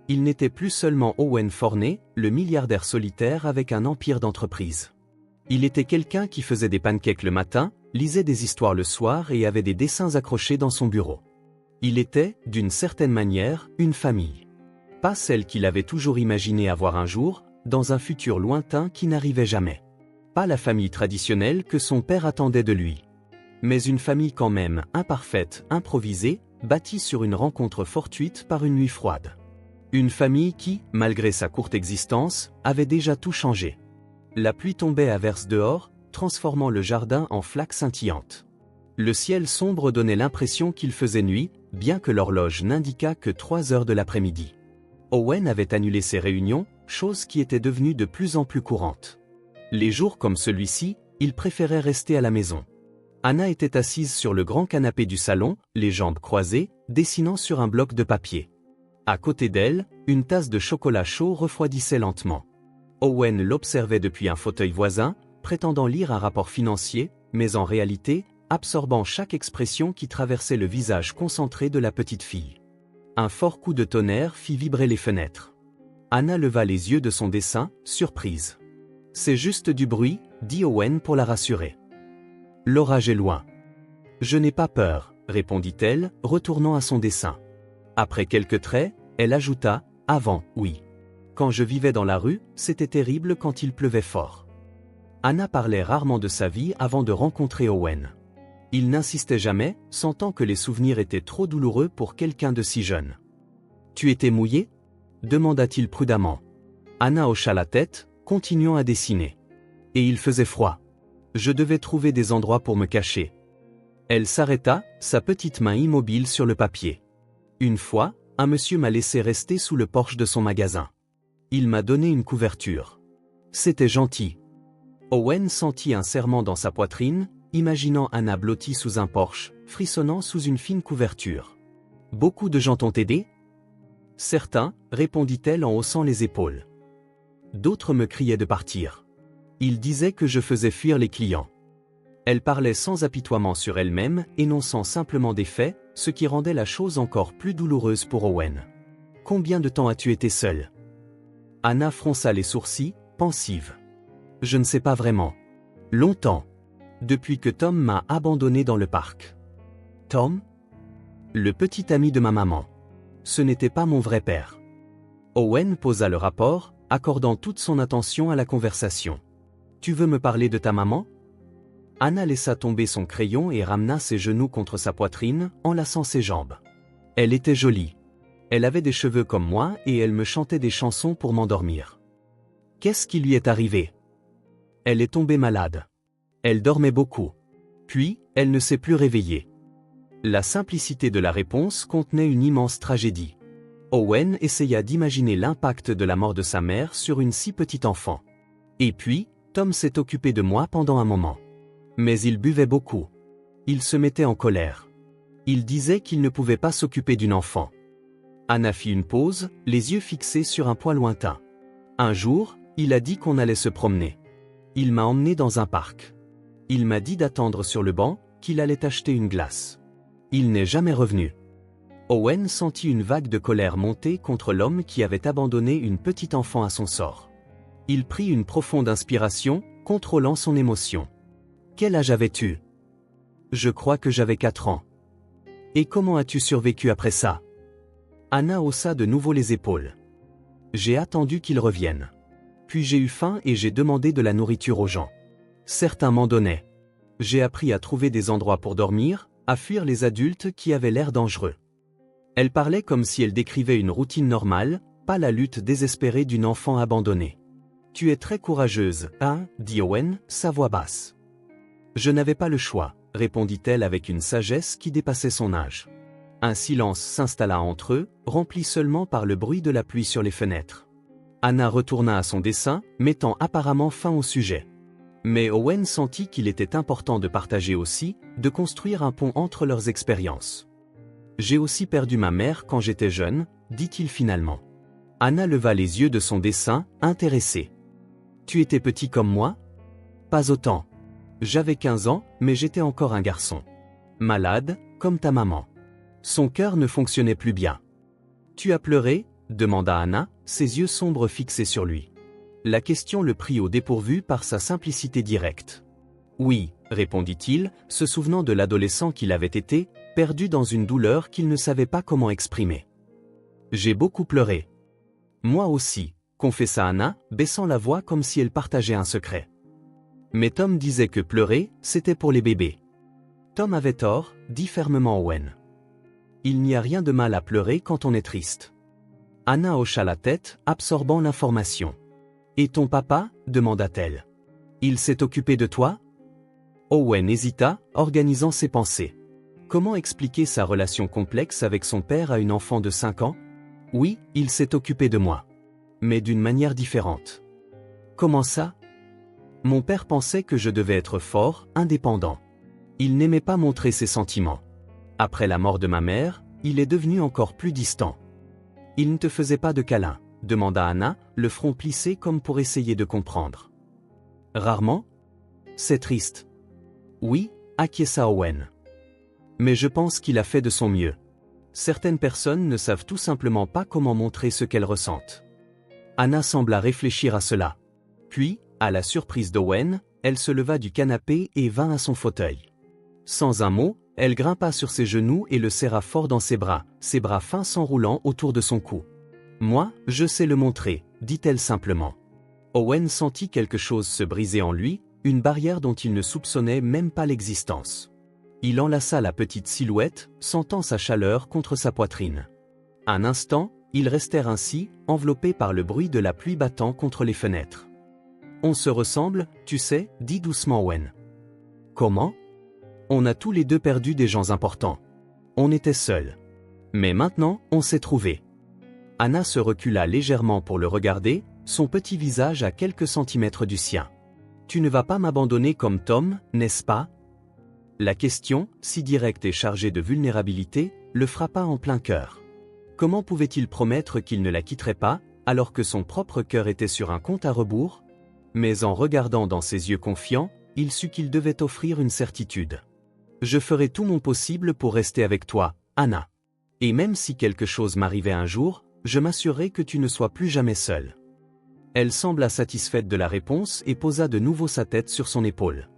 Il n'était plus seulement Owen Forney, le milliardaire solitaire avec un empire d'entreprise. Il était quelqu'un qui faisait des pancakes le matin, lisait des histoires le soir et avait des dessins accrochés dans son bureau. Il était, d'une certaine manière, une famille. Pas celle qu'il avait toujours imaginé avoir un jour, dans un futur lointain qui n'arrivait jamais. Pas la famille traditionnelle que son père attendait de lui. Mais une famille quand même, imparfaite, improvisée, bâtie sur une rencontre fortuite par une nuit froide. Une famille qui, malgré sa courte existence, avait déjà tout changé. La pluie tombait à verse dehors, transformant le jardin en flaques scintillantes. Le ciel sombre donnait l'impression qu'il faisait nuit, bien que l'horloge n'indiquât que 3 heures de l'après-midi. Owen avait annulé ses réunions, chose qui était devenue de plus en plus courante. Les jours comme celui-ci, il préférait rester à la maison. Anna était assise sur le grand canapé du salon, les jambes croisées, dessinant sur un bloc de papier. À côté d'elle, une tasse de chocolat chaud refroidissait lentement. Owen l'observait depuis un fauteuil voisin, prétendant lire un rapport financier, mais en réalité, absorbant chaque expression qui traversait le visage concentré de la petite fille. Un fort coup de tonnerre fit vibrer les fenêtres. Anna leva les yeux de son dessin, surprise. « C'est juste du bruit », dit Owen pour la rassurer. « L'orage est loin. »« Je n'ai pas peur », répondit-elle, retournant à son dessin. Après quelques traits, elle ajouta « Avant, oui. Quand je vivais dans la rue, c'était terrible quand il pleuvait fort. » Anna parlait rarement de sa vie avant de rencontrer Owen. Il n'insistait jamais, sentant que les souvenirs étaient trop douloureux pour quelqu'un de si jeune. « Tu étais mouillé » demanda-t-il prudemment. Anna hocha la tête, continuant à dessiner. « Et il faisait froid. Je devais trouver des endroits pour me cacher. » Elle s'arrêta, sa petite main immobile sur le papier. « Une fois, un monsieur m'a laissé rester sous le porche de son magasin. Il m'a donné une couverture. C'était gentil. » Owen sentit un serrement dans sa poitrine, imaginant Anna blottie sous un porche, frissonnant sous une fine couverture. « Beaucoup de gens t'ont aidé ?»« Certains, » répondit-elle en haussant les épaules. « D'autres me criaient de partir. Ils disaient que je faisais fuir les clients. » Elle parlait sans apitoiement sur elle-même, énonçant simplement des faits, ce qui rendait la chose encore plus douloureuse pour Owen. « Combien de temps as-tu été seule ?» Anna fronça les sourcils, pensive. « Je ne sais pas vraiment. Longtemps. Depuis que Tom m'a abandonné dans le parc. »« Tom ? » ?»« Le petit ami de ma maman. Ce n'était pas mon vrai père. » Owen posa le rapport, accordant toute son attention à la conversation. « Tu veux me parler de ta maman ?» Anna laissa tomber son crayon et ramena ses genoux contre sa poitrine, enlaçant ses jambes. Elle était jolie. Elle avait des cheveux comme moi et elle me chantait des chansons pour m'endormir. Qu'est-ce qui lui est arrivé ? Elle est tombée malade. Elle dormait beaucoup. Puis, elle ne s'est plus réveillée. La simplicité de la réponse contenait une immense tragédie. Owen essaya d'imaginer l'impact de la mort de sa mère sur une si petite enfant. Et puis, Tom s'est occupé de moi pendant un moment. Mais il buvait beaucoup. Il se mettait en colère. Il disait qu'il ne pouvait pas s'occuper d'une enfant. Anna fit une pause, les yeux fixés sur un point lointain. Un jour, il a dit qu'on allait se promener. Il m'a emmené dans un parc. Il m'a dit d'attendre sur le banc, qu'il allait acheter une glace. Il n'est jamais revenu. Owen sentit une vague de colère monter contre l'homme qui avait abandonné une petite enfant à son sort. Il prit une profonde inspiration, contrôlant son émotion. Quel âge avais-tu ? Je crois que j'avais 4 ans. Et comment as-tu survécu après ça ? Anna haussa de nouveau les épaules. J'ai attendu qu'il revienne. Puis j'ai eu faim et j'ai demandé de la nourriture aux gens. Certains m'en donnaient. J'ai appris à trouver des endroits pour dormir, à fuir les adultes qui avaient l'air dangereux. Elle parlait comme si elle décrivait une routine normale, pas la lutte désespérée d'une enfant abandonnée. Tu es très courageuse, hein, dit Owen, sa voix basse. Je n'avais pas le choix, répondit-elle avec une sagesse qui dépassait son âge. Un silence s'installa entre eux, rempli seulement par le bruit de la pluie sur les fenêtres. Anna retourna à son dessin, mettant apparemment fin au sujet. Mais Owen sentit qu'il était important de partager aussi, de construire un pont entre leurs expériences. J'ai aussi perdu ma mère quand j'étais jeune, dit-il finalement. Anna leva les yeux de son dessin, intéressée. Tu étais petit comme moi ? Pas autant. J'avais 15 ans, mais j'étais encore un garçon. Malade, comme ta maman. Son cœur ne fonctionnait plus bien. Tu as pleuré ? Demanda Anna, ses yeux sombres fixés sur lui. La question le prit au dépourvu par sa simplicité directe. Oui, répondit-il, se souvenant de l'adolescent qu'il avait été, perdu dans une douleur qu'il ne savait pas comment exprimer. J'ai beaucoup pleuré. Moi aussi, confessa Anna, baissant la voix comme si elle partageait un secret. Mais Tom disait que pleurer, c'était pour les bébés. Tom avait tort, dit fermement Owen. Il n'y a rien de mal à pleurer quand on est triste. Anna hocha la tête, absorbant l'information. Et ton papa ? Demanda-t-elle. Il s'est occupé de toi ? Owen hésita, organisant ses pensées. Comment expliquer sa relation complexe avec son père à une enfant de 5 ans ? Oui, il s'est occupé de moi. Mais d'une manière différente. Comment ça ? Mon père pensait que je devais être fort, indépendant. Il n'aimait pas montrer ses sentiments. Après la mort de ma mère, il est devenu encore plus distant. Il ne te faisait pas de câlin, demanda Anna, le front plissé comme pour essayer de comprendre. Rarement? C'est triste. Oui, acquiesça Owen. Mais je pense qu'il a fait de son mieux. Certaines personnes ne savent tout simplement pas comment montrer ce qu'elles ressentent. Anna sembla réfléchir à cela. Puis, à la surprise d'Owen, elle se leva du canapé et vint à son fauteuil. Sans un mot, elle grimpa sur ses genoux et le serra fort dans ses bras fins s'enroulant autour de son cou. « Moi, je sais le montrer », dit-elle simplement. Owen sentit quelque chose se briser en lui, une barrière dont il ne soupçonnait même pas l'existence. Il enlaça la petite silhouette, sentant sa chaleur contre sa poitrine. Un instant, ils restèrent ainsi, enveloppés par le bruit de la pluie battant contre les fenêtres. « On se ressemble, tu sais, dit doucement Owen. « Comment ? On a tous les deux perdu des gens importants. On était seuls. Mais maintenant, on s'est trouvés. » Anna se recula légèrement pour le regarder, son petit visage à quelques centimètres du sien. « Tu ne vas pas m'abandonner comme Tom, n'est-ce pas ?» La question, si directe et chargée de vulnérabilité, le frappa en plein cœur. Comment pouvait-il promettre qu'il ne la quitterait pas, alors que son propre cœur était sur un compte à rebours? Mais en regardant dans ses yeux confiants, il sut qu'il devait offrir une certitude. « Je ferai tout mon possible pour rester avec toi, Anna. Et même si quelque chose m'arrivait un jour, je m'assurerai que tu ne sois plus jamais seule. » Elle sembla satisfaite de la réponse et posa de nouveau sa tête sur son épaule.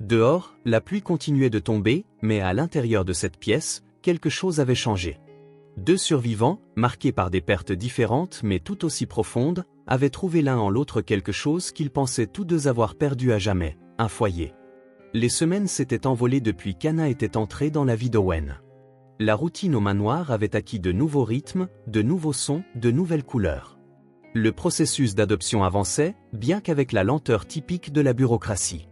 Dehors, la pluie continuait de tomber, mais à l'intérieur de cette pièce, quelque chose avait changé. Deux survivants, marqués par des pertes différentes mais tout aussi profondes, avaient trouvé l'un en l'autre quelque chose qu'ils pensaient tous deux avoir perdu à jamais, un foyer. Les semaines s'étaient envolées depuis qu'Anna était entrée dans la vie d'Owen. La routine au manoir avait acquis de nouveaux rythmes, de nouveaux sons, de nouvelles couleurs. Le processus d'adoption avançait, bien qu'avec la lenteur typique de la bureaucratie.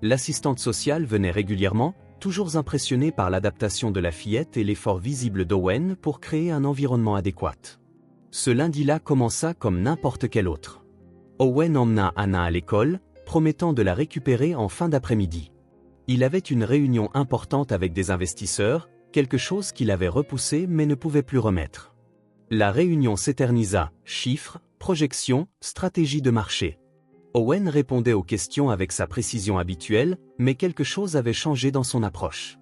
L'assistante sociale venait régulièrement, toujours impressionnée par l'adaptation de la fillette et l'effort visible d'Owen pour créer un environnement adéquat. Ce lundi-là commença comme n'importe quel autre. Owen emmena Anna à l'école, promettant de la récupérer en fin d'après-midi. Il avait une réunion importante avec des investisseurs, quelque chose qu'il avait repoussé mais ne pouvait plus remettre. La réunion s'éternisa, chiffres, projections, stratégie de marché. Owen répondait aux questions avec sa précision habituelle, mais quelque chose avait changé dans son approche.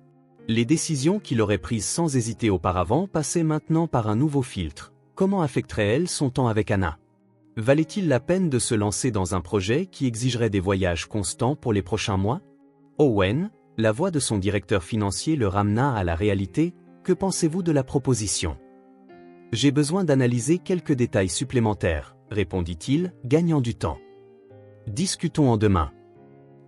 Les décisions qu'il aurait prises sans hésiter auparavant passaient maintenant par un nouveau filtre. Comment affecterait-elle son temps avec Anna? Valait-il la peine de se lancer dans un projet qui exigerait des voyages constants pour les prochains mois? Owen, la voix de son directeur financier le ramena à la réalité. Que pensez-vous de la proposition? J'ai besoin d'analyser quelques détails supplémentaires, répondit-il, gagnant du temps. Discutons en demain.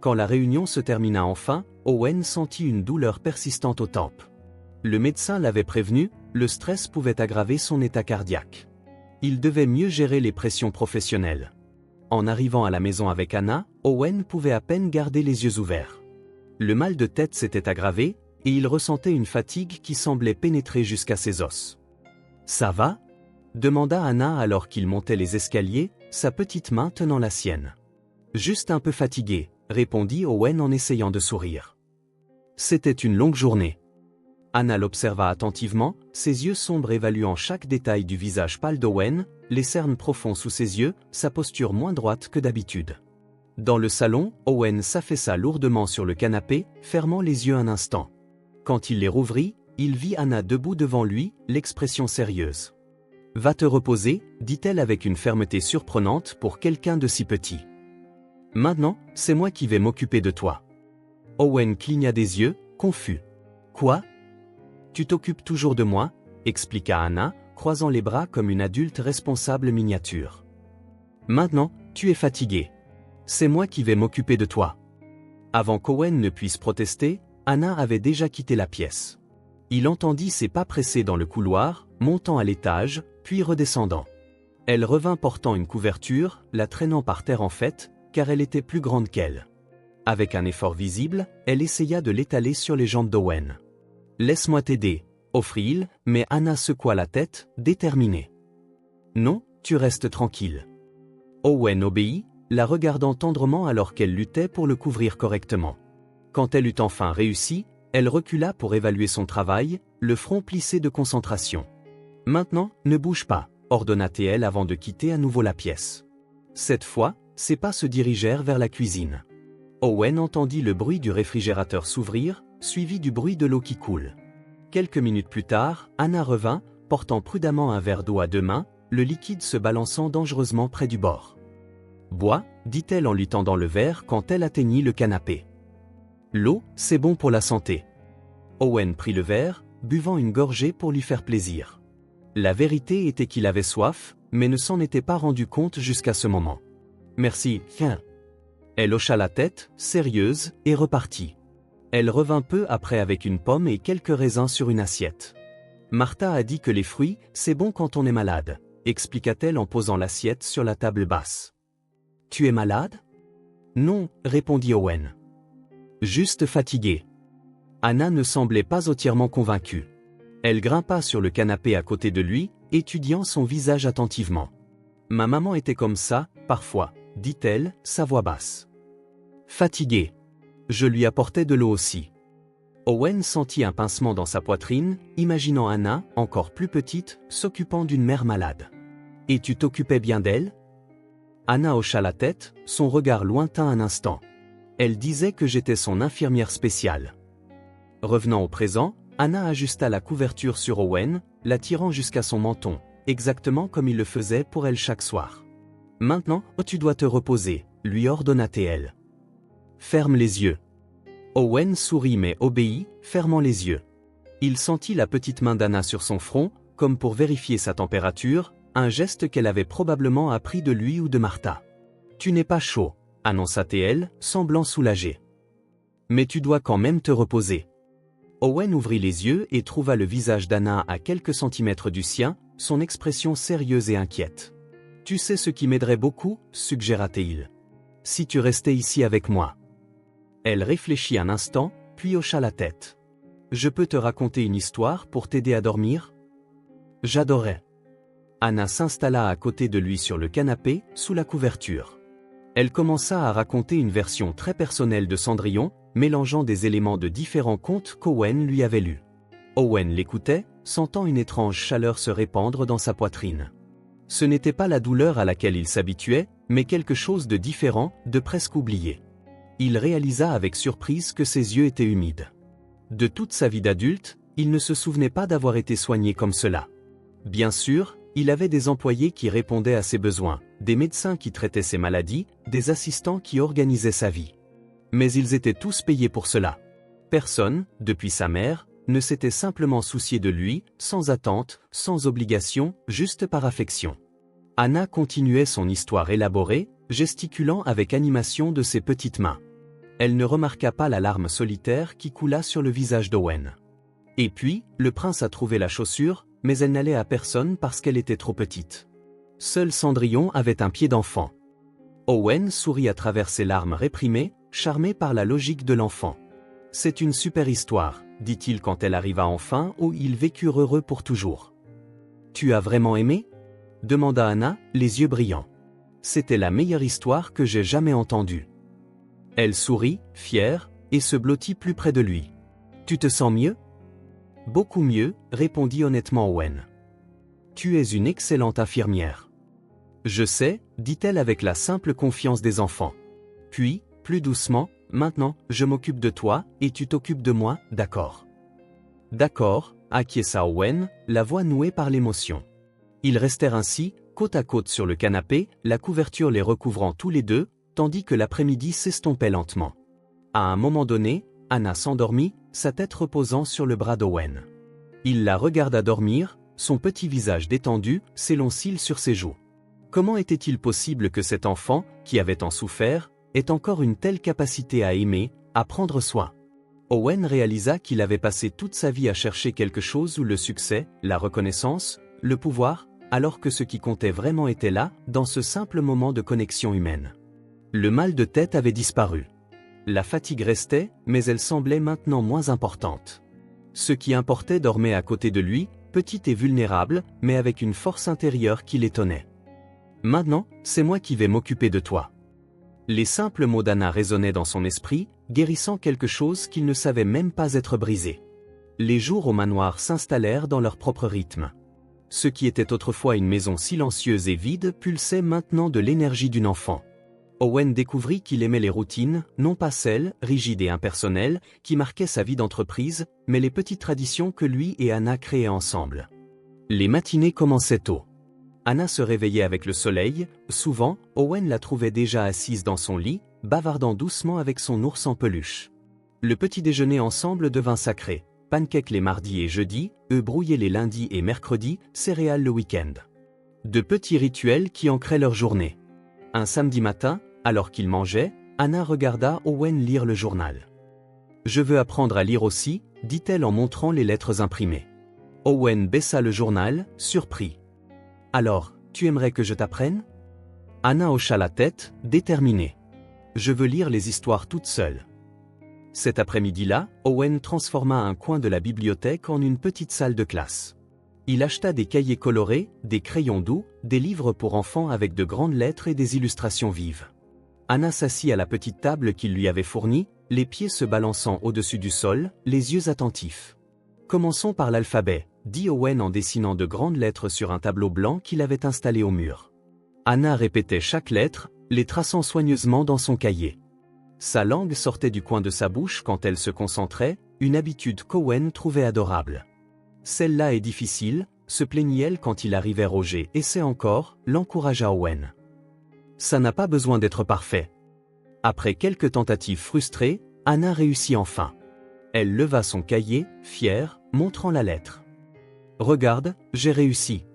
Quand la réunion se termina enfin, Owen sentit une douleur persistante aux tempes. Le médecin l'avait prévenu, le stress pouvait aggraver son état cardiaque. Il devait mieux gérer les pressions professionnelles. En arrivant à la maison avec Anna, Owen pouvait à peine garder les yeux ouverts. Le mal de tête s'était aggravé, et il ressentait une fatigue qui semblait pénétrer jusqu'à ses os. « Ça va ?» demanda Anna alors qu'il montait les escaliers, sa petite main tenant la sienne. « Juste un peu fatigué », répondit Owen en essayant de sourire. C'était une longue journée. Anna l'observa attentivement, ses yeux sombres évaluant chaque détail du visage pâle d'Owen, les cernes profonds sous ses yeux, sa posture moins droite que d'habitude. Dans le salon, Owen s'affaissa lourdement sur le canapé, fermant les yeux un instant. Quand il les rouvrit, il vit Anna debout devant lui, l'expression sérieuse. « Va te reposer », dit-elle avec une fermeté surprenante pour quelqu'un de si petit. « Maintenant, c'est moi qui vais m'occuper de toi. » Owen cligna des yeux, confus. « Quoi ? Tu t'occupes toujours de moi ?» expliqua Anna, croisant les bras comme une adulte responsable miniature. « Maintenant, tu es fatigué. C'est moi qui vais m'occuper de toi. » Avant qu'Owen ne puisse protester, Anna avait déjà quitté la pièce. Il entendit ses pas pressés dans le couloir, montant à l'étage, puis redescendant. Elle revint portant une couverture, la traînant par terre en fait, car elle était plus grande qu'elle. Avec un effort visible, elle essaya de l'étaler sur les jambes d'Owen. « Laisse-moi t'aider », offrit-il, mais Anna secoua la tête, déterminée. « Non, tu restes tranquille. » Owen obéit, la regardant tendrement alors qu'elle luttait pour le couvrir correctement. Quand elle eut enfin réussi, elle recula pour évaluer son travail, le front plissé de concentration. « Maintenant, ne bouge pas, » ordonna-t-elle avant de quitter à nouveau la pièce. Cette fois, ses pas se dirigèrent vers la cuisine. Owen entendit le bruit du réfrigérateur s'ouvrir, suivi du bruit de l'eau qui coule. Quelques minutes plus tard, Anna revint, portant prudemment un verre d'eau à deux mains, le liquide se balançant dangereusement près du bord. « Bois », dit-elle en lui tendant le verre quand elle atteignit le canapé. « L'eau, c'est bon pour la santé. » Owen prit le verre, buvant une gorgée pour lui faire plaisir. La vérité était qu'il avait soif, mais ne s'en était pas rendu compte jusqu'à ce moment. « Merci, tiens. » Elle hocha la tête, sérieuse, et repartit. Elle revint peu après avec une pomme et quelques raisins sur une assiette. « Martha a dit que les fruits, c'est bon quand on est malade, » expliqua-t-elle en posant l'assiette sur la table basse. « Tu es malade ? » ?»« Non, » répondit Owen. « Juste fatigué. » Anna ne semblait pas entièrement convaincue. Elle grimpa sur le canapé à côté de lui, étudiant son visage attentivement. « Ma maman était comme ça, parfois, » dit-elle, sa voix basse. Fatiguée. Je lui apportais de l'eau aussi. Owen sentit un pincement dans sa poitrine, imaginant Anna, encore plus petite, s'occupant d'une mère malade. « Et tu t'occupais bien d'elle ?» Anna hocha la tête, son regard lointain un instant. Elle disait que j'étais son infirmière spéciale. Revenant au présent, Anna ajusta la couverture sur Owen, l'attirant jusqu'à son menton, exactement comme il le faisait pour elle chaque soir. « Maintenant, tu dois te reposer », lui ordonna-t-elle. « Ferme les yeux. » Owen sourit mais obéit, fermant les yeux. Il sentit la petite main d'Anna sur son front, comme pour vérifier sa température, un geste qu'elle avait probablement appris de lui ou de Martha. « Tu n'es pas chaud », annonça-t-elle, semblant soulagée. « Mais tu dois quand même te reposer. » Owen ouvrit les yeux et trouva le visage d'Anna à quelques centimètres du sien, son expression sérieuse et inquiète. « Tu sais ce qui m'aiderait beaucoup, » suggéra-t-il. « Si tu restais ici avec moi. » Elle réfléchit un instant, puis hocha la tête. « Je peux te raconter une histoire pour t'aider à dormir ? » « J'adorais. » Anna s'installa à côté de lui sur le canapé, sous la couverture. Elle commença à raconter une version très personnelle de Cendrillon, mélangeant des éléments de différents contes qu'Owen lui avait lus. Owen l'écoutait, sentant une étrange chaleur se répandre dans sa poitrine. Ce n'était pas la douleur à laquelle il s'habituait, mais quelque chose de différent, de presque oublié. Il réalisa avec surprise que ses yeux étaient humides. De toute sa vie d'adulte, il ne se souvenait pas d'avoir été soigné comme cela. Bien sûr, il avait des employés qui répondaient à ses besoins, des médecins qui traitaient ses maladies, des assistants qui organisaient sa vie. Mais ils étaient tous payés pour cela. Personne, depuis sa mère, ne s'était simplement soucié de lui, sans attente, sans obligation, juste par affection. Anna continuait son histoire élaborée, gesticulant avec animation de ses petites mains. Elle ne remarqua pas la larme solitaire qui coula sur le visage d'Owen. Et puis, le prince a trouvé la chaussure, mais elle n'allait à personne parce qu'elle était trop petite. Seul Cendrillon avait un pied d'enfant. Owen sourit à travers ses larmes réprimées, charmé par la logique de l'enfant. « C'est une super histoire, » dit-il quand elle arriva enfin où ils vécurent heureux pour toujours. « Tu as vraiment aimé ?» demanda Anna, les yeux brillants. « C'était la meilleure histoire que j'ai jamais entendue. » Elle sourit, fière, et se blottit plus près de lui. « Tu te sens mieux ? » « Beaucoup mieux, » répondit honnêtement Owen. « Tu es une excellente infirmière. »« Je sais, » dit-elle avec la simple confiance des enfants. Puis, plus doucement, « Maintenant, je m'occupe de toi, et tu t'occupes de moi, d'accord ?»« D'accord » acquiesça Owen, la voix nouée par l'émotion. Ils restèrent ainsi, côte à côte sur le canapé, la couverture les recouvrant tous les deux, tandis que l'après-midi s'estompait lentement. À un moment donné, Anna s'endormit, sa tête reposant sur le bras d'Owen. Il la regarda dormir, son petit visage détendu, ses longs cils sur ses joues. Comment était-il possible que cet enfant, qui avait tant souffert, ait encore une telle capacité à aimer, à prendre soin? Owen réalisa qu'il avait passé toute sa vie à chercher quelque chose où le succès, la reconnaissance, le pouvoir, alors que ce qui comptait vraiment était là, dans ce simple moment de connexion humaine. Le mal de tête avait disparu. La fatigue restait, mais elle semblait maintenant moins importante. Ce qui importait dormait à côté de lui, petit et vulnérable, mais avec une force intérieure qui l'étonnait. « Maintenant, c'est moi qui vais m'occuper de toi. » Les simples mots d'Anna résonnaient dans son esprit, guérissant quelque chose qu'il ne savait même pas être brisé. Les jours au manoir s'installèrent dans leur propre rythme. Ce qui était autrefois une maison silencieuse et vide pulsait maintenant de l'énergie d'une enfant. Owen découvrit qu'il aimait les routines, non pas celles, rigides et impersonnelles, qui marquaient sa vie d'entreprise, mais les petites traditions que lui et Anna créaient ensemble. Les matinées commençaient tôt. Anna se réveillait avec le soleil, souvent, Owen la trouvait déjà assise dans son lit, bavardant doucement avec son ours en peluche. Le petit déjeuner ensemble devint sacré, pancakes les mardis et jeudis, œufs brouillés les lundis et mercredis, céréales le week-end. De petits rituels qui ancraient leur journée. Un samedi matin, alors qu'il mangeait, Anna regarda Owen lire le journal. « Je veux apprendre à lire aussi », dit-elle en montrant les lettres imprimées. Owen baissa le journal, surpris. « Alors, tu aimerais que je t'apprenne » Anna hocha la tête, déterminée. « Je veux lire les histoires toute seule. » Cet après-midi-là, Owen transforma un coin de la bibliothèque en une petite salle de classe. Il acheta des cahiers colorés, des crayons doux, des livres pour enfants avec de grandes lettres et des illustrations vives. Anna s'assit à la petite table qu'il lui avait fournie, les pieds se balançant au-dessus du sol, les yeux attentifs. « Commençons par l'alphabet », dit Owen en dessinant de grandes lettres sur un tableau blanc qu'il avait installé au mur. Anna répétait chaque lettre, les traçant soigneusement dans son cahier. Sa langue sortait du coin de sa bouche quand elle se concentrait, une habitude qu'Owen trouvait adorable. Celle-là est difficile, se plaignit-elle quand il arrivait Roger, essaie encore, l'encouragea Owen. Ça n'a pas besoin d'être parfait. Après quelques tentatives frustrées, Anna réussit enfin. Elle leva son cahier, fière, montrant la lettre. Regarde, j'ai réussi.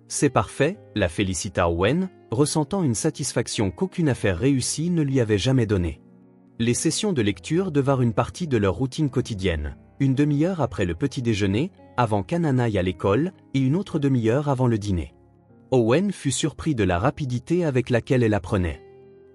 C'est parfait, la félicita Owen, ressentant une satisfaction qu'aucune affaire réussie ne lui avait jamais donnée. Les sessions de lecture devinrent une partie de leur routine quotidienne, une demi-heure après le petit déjeuner, avant qu'Anna n'aille à l'école, et une autre demi-heure avant le dîner. Owen fut surpris de la rapidité avec laquelle elle apprenait.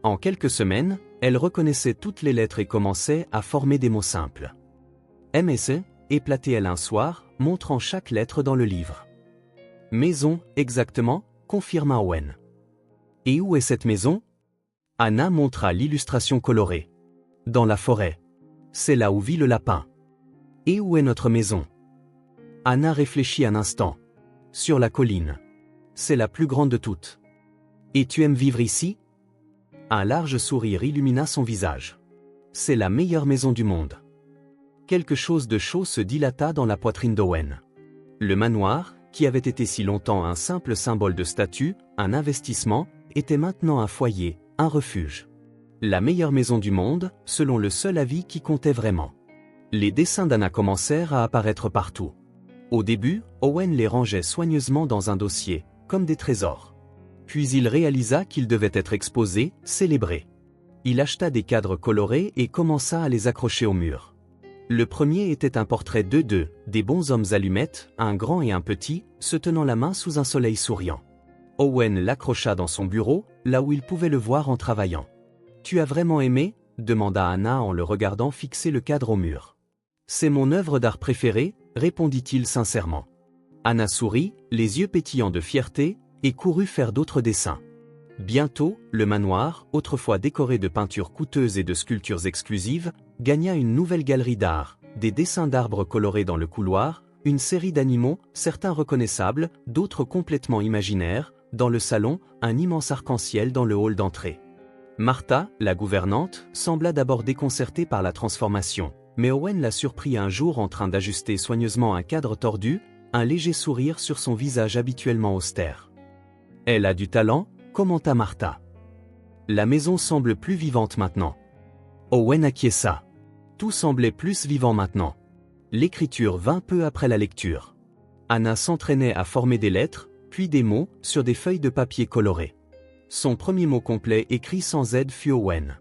En quelques semaines, elle reconnaissait toutes les lettres et commençait à former des mots simples. « MS » éplatait-elle un soir, montrant chaque lettre dans le livre. « Maison, exactement », confirma Owen. « Et où est cette maison » Anna montra l'illustration colorée. « Dans la forêt. C'est là où vit le lapin. »« Et où est notre maison » Anna réfléchit un instant. « Sur la colline. C'est la plus grande de toutes. »« Et tu aimes vivre ici » Un large sourire illumina son visage. « C'est la meilleure maison du monde. » Quelque chose de chaud se dilata dans la poitrine d'Owen. Le manoir, qui avait été si longtemps un simple symbole de statut, un investissement, était maintenant un foyer, un refuge. La meilleure maison du monde, selon le seul avis qui comptait vraiment. Les dessins d'Anna commencèrent à apparaître partout. Au début, Owen les rangeait soigneusement dans un dossier, comme des trésors. Puis il réalisa qu'ils devaient être exposés, célébrés. Il acheta des cadres colorés et commença à les accrocher au mur. Le premier était un portrait d'eux deux, des bons hommes allumettes, un grand et un petit, se tenant la main sous un soleil souriant. Owen l'accrocha dans son bureau, là où il pouvait le voir en travaillant. « Tu as vraiment aimé » demanda Anna en le regardant fixer le cadre au mur. « C'est mon œuvre d'art préférée » répondit-il sincèrement. Anna sourit, les yeux pétillants de fierté, et courut faire d'autres dessins. Bientôt, le manoir, autrefois décoré de peintures coûteuses et de sculptures exclusives, gagna une nouvelle galerie d'art, des dessins d'arbres colorés dans le couloir, une série d'animaux, certains reconnaissables, d'autres complètement imaginaires, dans le salon, un immense arc-en-ciel dans le hall d'entrée. Martha, la gouvernante, sembla d'abord déconcertée par la transformation, mais Owen la surprit un jour en train d'ajuster soigneusement un cadre tordu, un léger sourire sur son visage habituellement austère. « Elle a du talent » commenta Martha. « La maison semble plus vivante maintenant. » Owen acquiesça. Tout semblait plus vivant maintenant. L'écriture vint peu après la lecture. Anna s'entraînait à former des lettres, puis des mots, sur des feuilles de papier colorées. Son premier mot complet écrit sans aide fut Owen.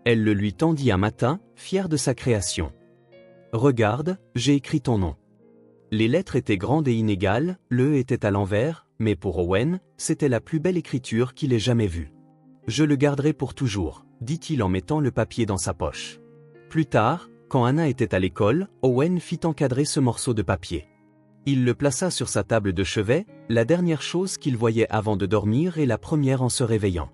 Elle le lui tendit un matin, fière de sa création. « Regarde, j'ai écrit ton nom. » Les lettres étaient grandes et inégales, le « E » était à l'envers, mais pour Owen, c'était la plus belle écriture qu'il ait jamais vue. « Je le garderai pour toujours », dit-il en mettant le papier dans sa poche. Plus tard, quand Anna était à l'école, Owen fit encadrer ce morceau de papier. Il le plaça sur sa table de chevet, la dernière chose qu'il voyait avant de dormir et la première en se réveillant.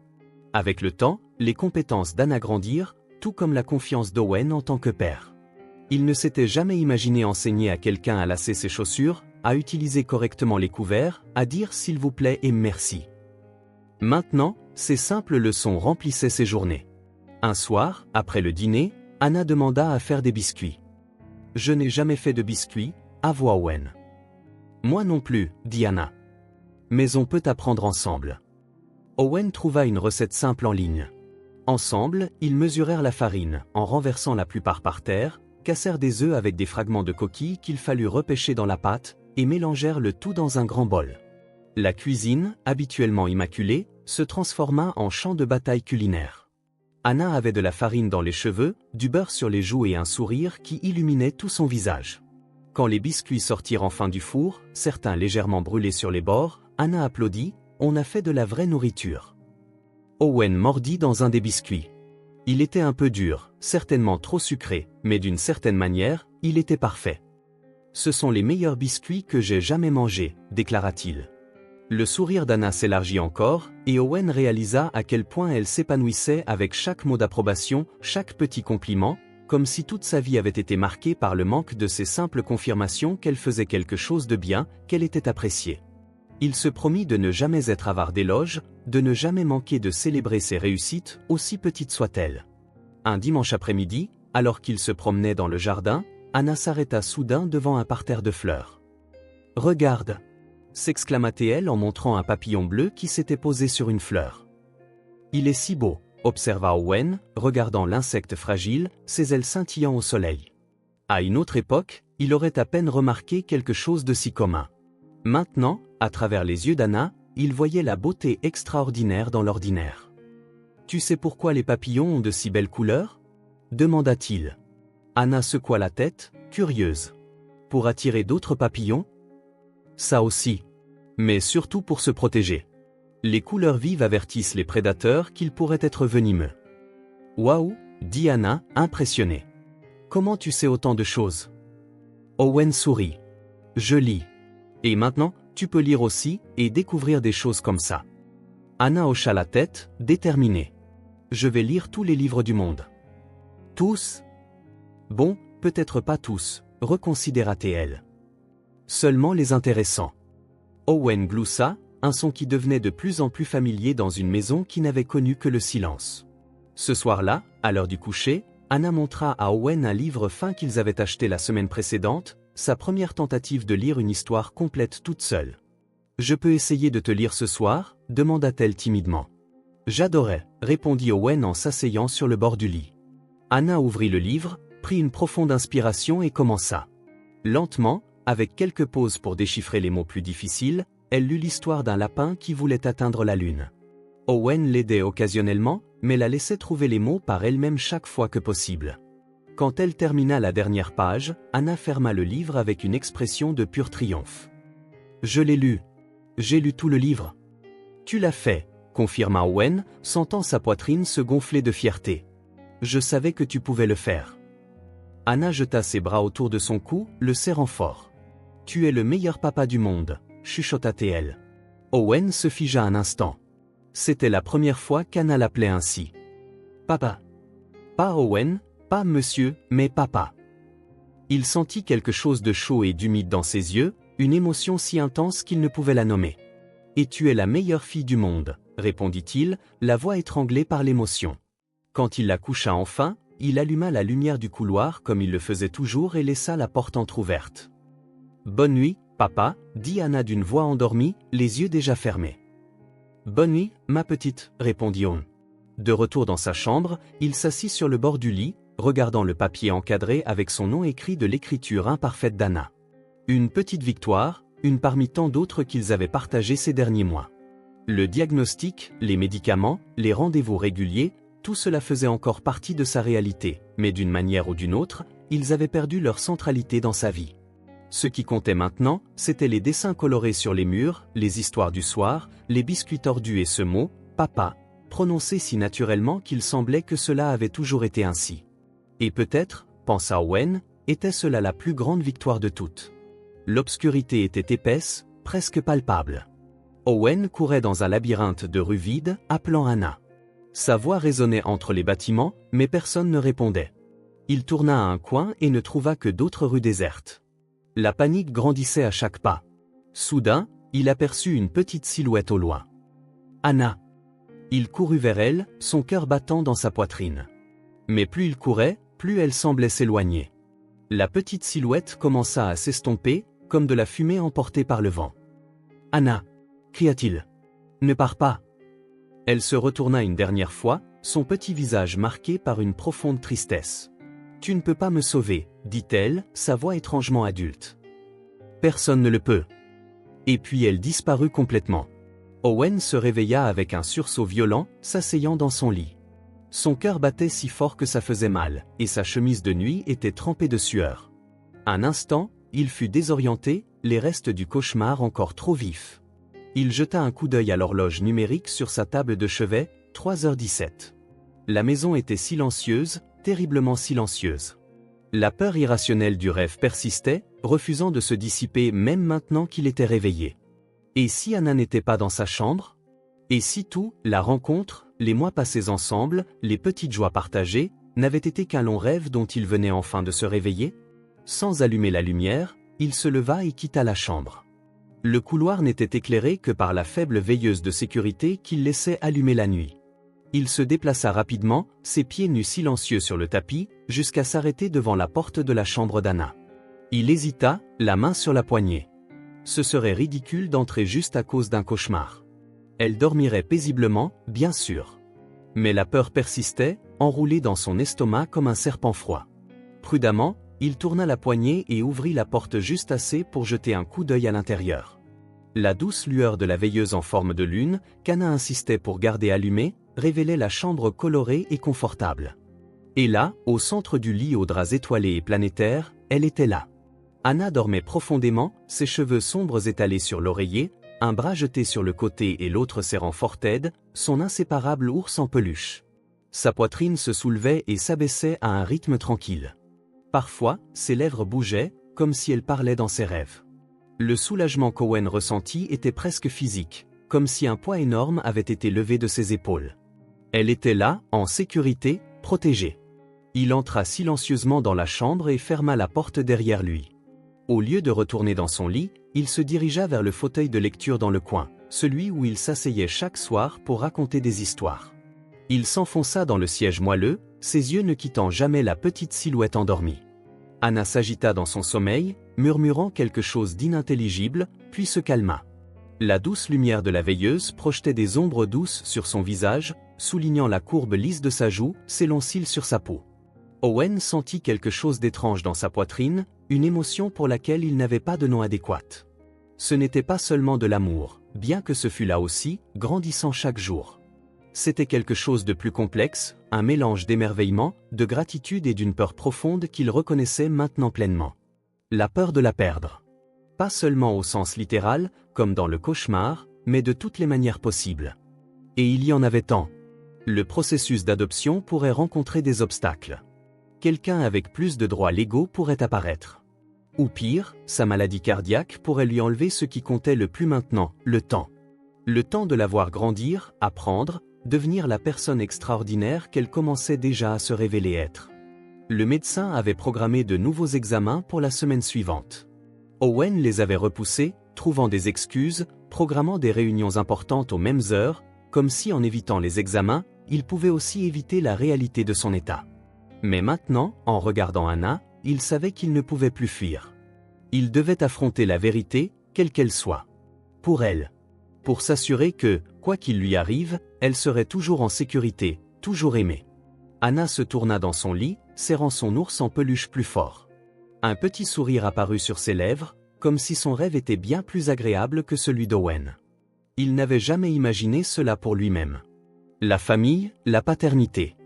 Avec le temps, les compétences d'Anna grandirent, tout comme la confiance d'Owen en tant que père. Il ne s'était jamais imaginé enseigner à quelqu'un à lasser ses chaussures, à utiliser correctement les couverts, à dire s'il vous plaît et merci. Maintenant, ces simples leçons remplissaient ses journées. Un soir, après le dîner, Anna demanda à faire des biscuits. « Je n'ai jamais fait de biscuits », avoua Owen. « Moi non plus, dit Anna. Mais on peut apprendre ensemble. » Owen trouva une recette simple en ligne. Ensemble, ils mesurèrent la farine, en renversant la plupart par terre, cassèrent des œufs avec des fragments de coquilles qu'il fallut repêcher dans la pâte, et mélangèrent le tout dans un grand bol. La cuisine, habituellement immaculée, se transforma en champ de bataille culinaire. Anna avait de la farine dans les cheveux, du beurre sur les joues et un sourire qui illuminait tout son visage. Quand les biscuits sortirent enfin du four, certains légèrement brûlés sur les bords, Anna applaudit, « On a fait de la vraie nourriture. » Owen mordit dans un des biscuits. Il était un peu dur, certainement trop sucré, mais d'une certaine manière, il était parfait. « Ce sont les meilleurs biscuits que j'ai jamais mangés, déclara-t-il. Le sourire d'Anna s'élargit encore, et Owen réalisa à quel point elle s'épanouissait avec chaque mot d'approbation, chaque petit compliment, comme si toute sa vie avait été marquée par le manque de ces simples confirmations qu'elle faisait quelque chose de bien, qu'elle était appréciée. Il se promit de ne jamais être avare d'éloges, de ne jamais manquer de célébrer ses réussites, aussi petites soient-elles. Un dimanche après-midi, alors qu'il se promenait dans le jardin, Anna s'arrêta soudain devant un parterre de fleurs. « Regarde !» s'exclama-t-elle en montrant un papillon bleu qui s'était posé sur une fleur. « Il est si beau !» observa Owen, regardant l'insecte fragile, ses ailes scintillant au soleil. À une autre époque, il aurait à peine remarqué quelque chose de si commun. Maintenant, à travers les yeux d'Anna, il voyait la beauté extraordinaire dans l'ordinaire. « Tu sais pourquoi les papillons ont de si belles couleurs ?» demanda-t-il. Anna secoua la tête, curieuse. « Pour attirer d'autres papillons ? » Ça aussi. Mais surtout pour se protéger. Les couleurs vives avertissent les prédateurs qu'ils pourraient être venimeux. « Waouh !» dit Anna, impressionnée. « Comment tu sais autant de choses ?» Owen sourit. « Je lis. Et maintenant, tu peux lire aussi, et découvrir des choses comme ça. » Anna hocha la tête, déterminée. « Je vais lire tous les livres du monde. »« Tous ? Bon, peut-être pas tous, reconsidéra-t-elle. Seulement les intéressants. » Owen gloussa, un son qui devenait de plus en plus familier dans une maison qui n'avait connu que le silence. Ce soir-là, à l'heure du coucher, Anna montra à Owen un livre fin qu'ils avaient acheté la semaine précédente, sa première tentative de lire une histoire complète toute seule. « Je peux essayer de te lire ce soir ?» demanda-t-elle timidement. « J'adorais » répondit Owen en s'asseyant sur le bord du lit. Anna ouvrit le livre, prit une profonde inspiration et commença. Lentement, avec quelques pauses pour déchiffrer les mots plus difficiles, elle lut l'histoire d'un lapin qui voulait atteindre la lune. Owen l'aidait occasionnellement, mais la laissait trouver les mots par elle-même chaque fois que possible. Quand elle termina la dernière page, Anna ferma le livre avec une expression de pur triomphe. « Je l'ai lu. J'ai lu tout le livre. »« Tu l'as fait, » confirma Owen, sentant sa poitrine se gonfler de fierté. « Je savais que tu pouvais le faire. » Anna jeta ses bras autour de son cou, le serrant fort. « Tu es le meilleur papa du monde, » chuchota-t-elle. Owen se figea un instant. C'était la première fois qu'Anna l'appelait ainsi. « Papa. » Pas Owen, pas monsieur, mais papa. Il sentit quelque chose de chaud et d'humide dans ses yeux, une émotion si intense qu'il ne pouvait la nommer. « Et tu es la meilleure fille du monde, » répondit-il, la voix étranglée par l'émotion. Quand il la coucha enfin, il alluma la lumière du couloir comme il le faisait toujours et laissa la porte entr'ouverte. « Bonne nuit, papa, » dit Anna d'une voix endormie, les yeux déjà fermés. « Bonne nuit, ma petite, » répondit Owen. De retour dans sa chambre, il s'assit sur le bord du lit, regardant le papier encadré avec son nom écrit de l'écriture imparfaite d'Anna. Une petite victoire, une parmi tant d'autres qu'ils avaient partagées ces derniers mois. Le diagnostic, les médicaments, les rendez-vous réguliers, tout cela faisait encore partie de sa réalité, mais d'une manière ou d'une autre, ils avaient perdu leur centralité dans sa vie. Ce qui comptait maintenant, c'étaient les dessins colorés sur les murs, les histoires du soir, les biscuits tordus et ce mot, « papa », prononcé si naturellement qu'il semblait que cela avait toujours été ainsi. Et peut-être, pensa Owen, était-ce là la plus grande victoire de toutes. L'obscurité était épaisse, presque palpable. Owen courait dans un labyrinthe de rues vides, appelant Anna. Sa voix résonnait entre les bâtiments, mais personne ne répondait. Il tourna à un coin et ne trouva que d'autres rues désertes. La panique grandissait à chaque pas. Soudain, il aperçut une petite silhouette au loin. Anna. Il courut vers elle, son cœur battant dans sa poitrine. Mais plus il courait, plus elle semblait s'éloigner. La petite silhouette commença à s'estomper, comme de la fumée emportée par le vent. « Anna » cria-t-il. « Ne pars pas !» Elle se retourna une dernière fois, son petit visage marqué par une profonde tristesse. « Tu ne peux pas me sauver » dit-elle, sa voix étrangement adulte. « Personne ne le peut. » Et puis elle disparut complètement. Owen se réveilla avec un sursaut violent, s'asseyant dans son lit. Son cœur battait si fort que ça faisait mal, et sa chemise de nuit était trempée de sueur. Un instant, il fut désorienté, les restes du cauchemar encore trop vifs. Il jeta un coup d'œil à l'horloge numérique sur sa table de chevet, 3h17. La maison était silencieuse, terriblement silencieuse. La peur irrationnelle du rêve persistait, refusant de se dissiper même maintenant qu'il était réveillé. Et si Anna n'était pas dans sa chambre? Et si tout, la rencontre, les mois passés ensemble, les petites joies partagées, n'avaient été qu'un long rêve dont il venait enfin de se réveiller? Sans allumer la lumière, il se leva et quitta la chambre. Le couloir n'était éclairé que par la faible veilleuse de sécurité qu'il laissait allumer la nuit. Il se déplaça rapidement, ses pieds nus silencieux sur le tapis, jusqu'à s'arrêter devant la porte de la chambre d'Anna. Il hésita, la main sur la poignée. Ce serait ridicule d'entrer juste à cause d'un cauchemar. Elle dormirait paisiblement, bien sûr. Mais la peur persistait, enroulée dans son estomac comme un serpent froid. Prudemment, il tourna la poignée et ouvrit la porte juste assez pour jeter un coup d'œil à l'intérieur. La douce lueur de la veilleuse en forme de lune, qu'Anna insistait pour garder allumée, révélait la chambre colorée et confortable. Et là, au centre du lit aux draps étoilés et planétaires, elle était là. Anna dormait profondément, ses cheveux sombres étalés sur l'oreiller, un bras jeté sur le côté et l'autre serrant fort Ted, son inséparable ours en peluche. Sa poitrine se soulevait et s'abaissait à un rythme tranquille. Parfois, ses lèvres bougeaient, comme si elle parlait dans ses rêves. Le soulagement qu'Owen ressentit était presque physique, comme si un poids énorme avait été levé de ses épaules. Elle était là, en sécurité, protégée. Il entra silencieusement dans la chambre et ferma la porte derrière lui. Au lieu de retourner dans son lit, il se dirigea vers le fauteuil de lecture dans le coin, celui où il s'asseyait chaque soir pour raconter des histoires. Il s'enfonça dans le siège moelleux, ses yeux ne quittant jamais la petite silhouette endormie. Anna s'agita dans son sommeil, murmurant quelque chose d'inintelligible, puis se calma. La douce lumière de la veilleuse projetait des ombres douces sur son visage, soulignant la courbe lisse de sa joue, ses longs cils sur sa peau. Owen sentit quelque chose d'étrange dans sa poitrine, une émotion pour laquelle il n'avait pas de nom adéquat. Ce n'était pas seulement de l'amour, bien que ce fût là aussi, grandissant chaque jour. C'était quelque chose de plus complexe, un mélange d'émerveillement, de gratitude et d'une peur profonde qu'il reconnaissait maintenant pleinement. La peur de la perdre. Pas seulement au sens littéral, comme dans le cauchemar, mais de toutes les manières possibles. Et il y en avait tant. Le processus d'adoption pourrait rencontrer des obstacles. Quelqu'un avec plus de droits légaux pourrait apparaître. Ou pire, sa maladie cardiaque pourrait lui enlever ce qui comptait le plus maintenant, le temps. Le temps de la voir grandir, apprendre, devenir la personne extraordinaire qu'elle commençait déjà à se révéler être. Le médecin avait programmé de nouveaux examens pour la semaine suivante. Owen les avait repoussés, trouvant des excuses, programmant des réunions importantes aux mêmes heures, comme si en évitant les examens, il pouvait aussi éviter la réalité de son état. Mais maintenant, en regardant Anna, il savait qu'il ne pouvait plus fuir. Il devait affronter la vérité, quelle qu'elle soit. Pour elle. Pour s'assurer que, quoi qu'il lui arrive, elle serait toujours en sécurité, toujours aimée. Anna se tourna dans son lit, serrant son ours en peluche plus fort. Un petit sourire apparut sur ses lèvres, comme si son rêve était bien plus agréable que celui d'Owen. Il n'avait jamais imaginé cela pour lui-même. La famille, la paternité.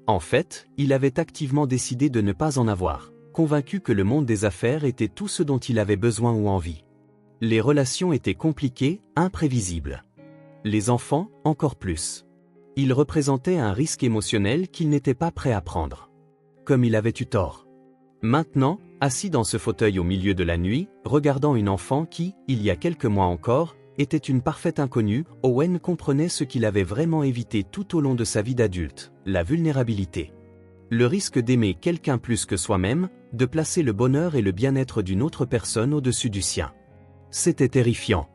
En fait, il avait activement décidé de ne pas en avoir, convaincu que le monde des affaires était tout ce dont il avait besoin ou envie. Les relations étaient compliquées, imprévisibles. Les enfants, encore plus. Ils représentaient un risque émotionnel qu'il n'était pas prêt à prendre. Comme il avait eu tort. Maintenant, assis dans ce fauteuil au milieu de la nuit, regardant une enfant qui, il y a quelques mois encore, était une parfaite inconnue, Owen comprenait ce qu'il avait vraiment évité tout au long de sa vie d'adulte, la vulnérabilité. Le risque d'aimer quelqu'un plus que soi-même, de placer le bonheur et le bien-être d'une autre personne au-dessus du sien. C'était terrifiant.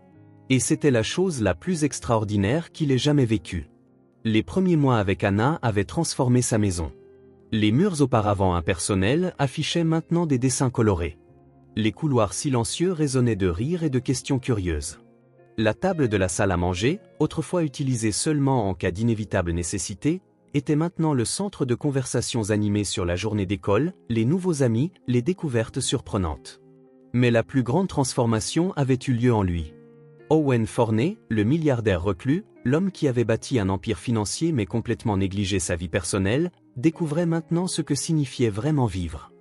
Et c'était la chose la plus extraordinaire qu'il ait jamais vécue. Les premiers mois avec Anna avaient transformé sa maison. Les murs auparavant impersonnels affichaient maintenant des dessins colorés. Les couloirs silencieux résonnaient de rires et de questions curieuses. La table de la salle à manger, autrefois utilisée seulement en cas d'inévitable nécessité, était maintenant le centre de conversations animées sur la journée d'école, les nouveaux amis, les découvertes surprenantes. Mais la plus grande transformation avait eu lieu en lui. Owen Forney, le milliardaire reclus, l'homme qui avait bâti un empire financier mais complètement négligé sa vie personnelle, découvrait maintenant ce que signifiait vraiment vivre.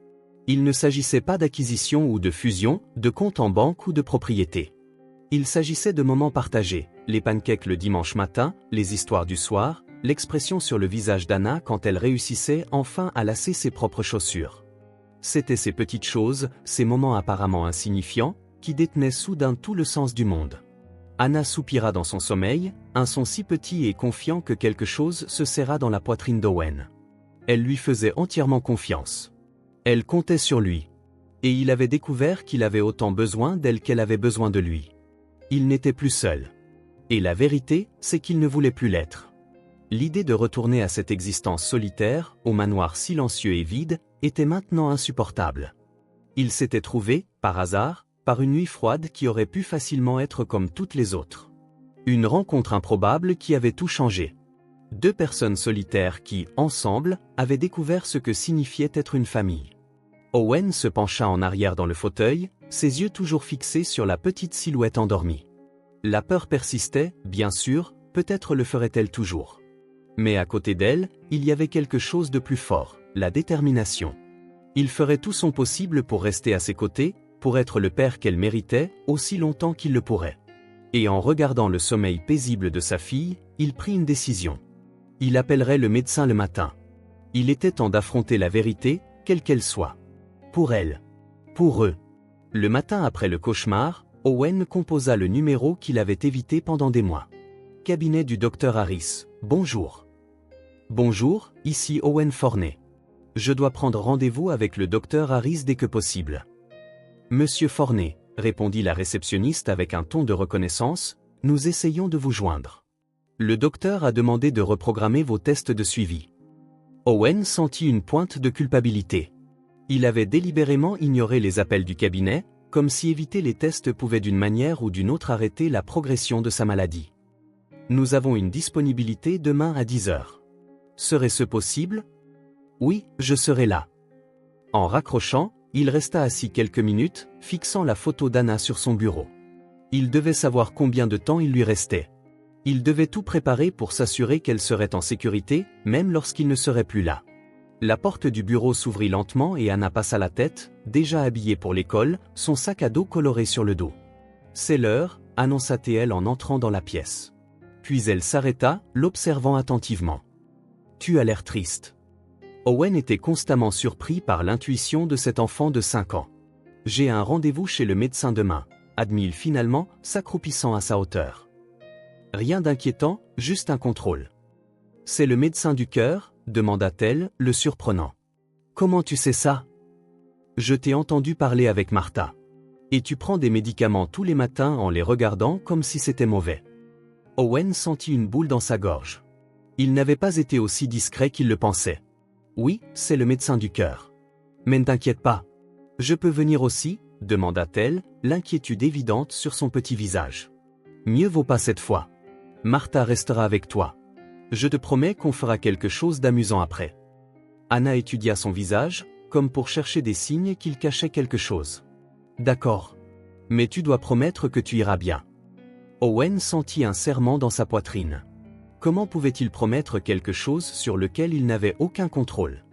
Il ne s'agissait pas d'acquisition ou de fusion, de compte en banque ou de propriété. Il s'agissait de moments partagés, les pancakes le dimanche matin, les histoires du soir, l'expression sur le visage d'Anna quand elle réussissait enfin à lasser ses propres chaussures. C'étaient ces petites choses, ces moments apparemment insignifiants, qui détenaient soudain tout le sens du monde. Anna soupira dans son sommeil, un son si petit et confiant que quelque chose se serra dans la poitrine d'Owen. Elle lui faisait entièrement confiance. Elle comptait sur lui. Et il avait découvert qu'il avait autant besoin d'elle qu'elle avait besoin de lui. Il n'était plus seul. Et la vérité, c'est qu'il ne voulait plus l'être. L'idée de retourner à cette existence solitaire, au manoir silencieux et vide, était maintenant insupportable. Il s'était trouvé, par hasard, par une nuit froide qui aurait pu facilement être comme toutes les autres. Une rencontre improbable qui avait tout changé. Deux personnes solitaires qui, ensemble, avaient découvert ce que signifiait être une famille. Owen se pencha en arrière dans le fauteuil, ses yeux toujours fixés sur la petite silhouette endormie. La peur persistait, bien sûr, peut-être le ferait-elle toujours. Mais à côté d'elle, il y avait quelque chose de plus fort, la détermination. Il ferait tout son possible pour rester à ses côtés, pour être le père qu'elle méritait, aussi longtemps qu'il le pourrait. Et en regardant le sommeil paisible de sa fille, il prit une décision. Il appellerait le médecin le matin. Il était temps d'affronter la vérité, quelle qu'elle soit. Pour elle. Pour eux. Le matin après le cauchemar, Owen composa le numéro qu'il avait évité pendant des mois. Cabinet du docteur Harris. Bonjour. Bonjour, ici Owen Forney. Je dois prendre rendez-vous avec le docteur Harris dès que possible. Monsieur Forney, répondit la réceptionniste avec un ton de reconnaissance, nous essayons de vous joindre. Le docteur a demandé de reprogrammer vos tests de suivi. Owen sentit une pointe de culpabilité. Il avait délibérément ignoré les appels du cabinet, comme si éviter les tests pouvait d'une manière ou d'une autre arrêter la progression de sa maladie. Nous avons une disponibilité demain à 10 heures. Serait-ce possible? Oui, je serai là. En raccrochant, il resta assis quelques minutes, fixant la photo d'Anna sur son bureau. Il devait savoir combien de temps il lui restait. Il devait tout préparer pour s'assurer qu'elle serait en sécurité, même lorsqu'il ne serait plus là. La porte du bureau s'ouvrit lentement et Anna passa la tête, déjà habillée pour l'école, son sac à dos coloré sur le dos. « C'est l'heure », annonça-t-elle en entrant dans la pièce. Puis elle s'arrêta, l'observant attentivement. « Tu as l'air triste. » Owen était constamment surpris par l'intuition de cet enfant de 5 ans. « J'ai un rendez-vous chez le médecin demain », admit-il finalement, s'accroupissant à sa hauteur. Rien d'inquiétant, juste un contrôle. « C'est le médecin du cœur ?» demanda-t-elle, le surprenant. « Comment tu sais ça ? » Je t'ai entendu parler avec Martha. Et tu prends des médicaments tous les matins en les regardant comme si c'était mauvais. Owen sentit une boule dans sa gorge. Il n'avait pas été aussi discret qu'il le pensait. Oui, c'est le médecin du cœur. Mais ne t'inquiète pas. Je peux venir aussi, demanda-t-elle, l'inquiétude évidente sur son petit visage. Mieux vaut pas cette fois. Martha restera avec toi. Je te promets qu'on fera quelque chose d'amusant après. Anna étudia son visage, comme pour chercher des signes qu'il cachait quelque chose. D'accord. Mais tu dois promettre que tu iras bien. Owen sentit un serrement dans sa poitrine. Comment pouvait-il promettre quelque chose sur lequel il n'avait aucun contrôle?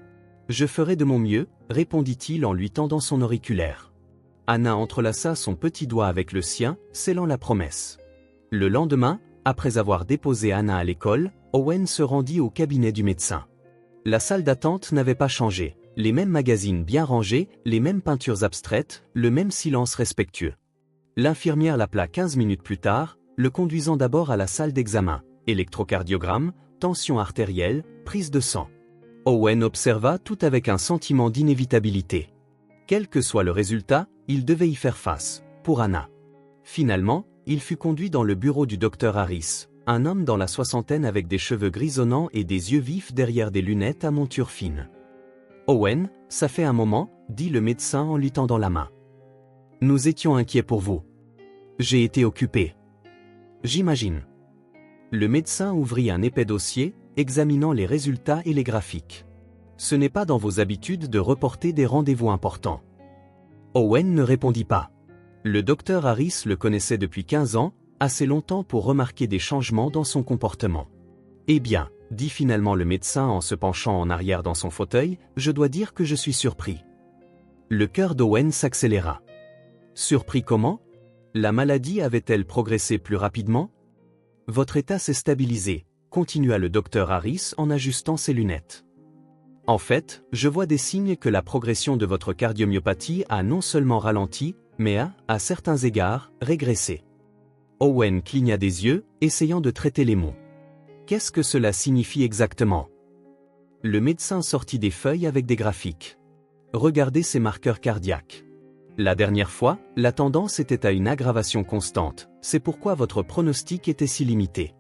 Je ferai de mon mieux, répondit-il en lui tendant son auriculaire. Anna entrelaça son petit doigt avec le sien, scellant la promesse. Le lendemain, après avoir déposé Anna à l'école, Owen se rendit au cabinet du médecin. La salle d'attente n'avait pas changé, les mêmes magazines bien rangés, les mêmes peintures abstraites, le même silence respectueux. L'infirmière l'appela 15 minutes plus tard, le conduisant d'abord à la salle d'examen, électrocardiogramme, tension artérielle, prise de sang. Owen observa tout avec un sentiment d'inévitabilité. Quel que soit le résultat, il devait y faire face, pour Anna. Finalement, il fut conduit dans le bureau du docteur Harris, un homme dans la soixantaine avec des cheveux grisonnants et des yeux vifs derrière des lunettes à monture fine. « Owen, ça fait un moment », dit le médecin en lui tendant la main. « Nous étions inquiets pour vous. J'ai été occupé. » « J'imagine. » Le médecin ouvrit un épais dossier, examinant les résultats et les graphiques. « Ce n'est pas dans vos habitudes de reporter des rendez-vous importants. » Owen ne répondit pas. Le docteur Harris le connaissait depuis 15 ans, assez longtemps pour remarquer des changements dans son comportement. « Eh bien, » dit finalement le médecin en se penchant en arrière dans son fauteuil, « je dois dire que je suis surpris. » Le cœur d'Owen s'accéléra. Surpris comment? La maladie avait-elle progressé plus rapidement? Votre état s'est stabilisé, continua le docteur Harris en ajustant ses lunettes. En fait, je vois des signes que la progression de votre cardiomyopathie a non seulement ralenti, mais a, à certains égards, régressé. Owen cligna des yeux, essayant de traiter les mots. Qu'est-ce que cela signifie exactement? Le médecin sortit des feuilles avec des graphiques. Regardez ces marqueurs cardiaques. La dernière fois, la tendance était à une aggravation constante, c'est pourquoi votre pronostic était si limité.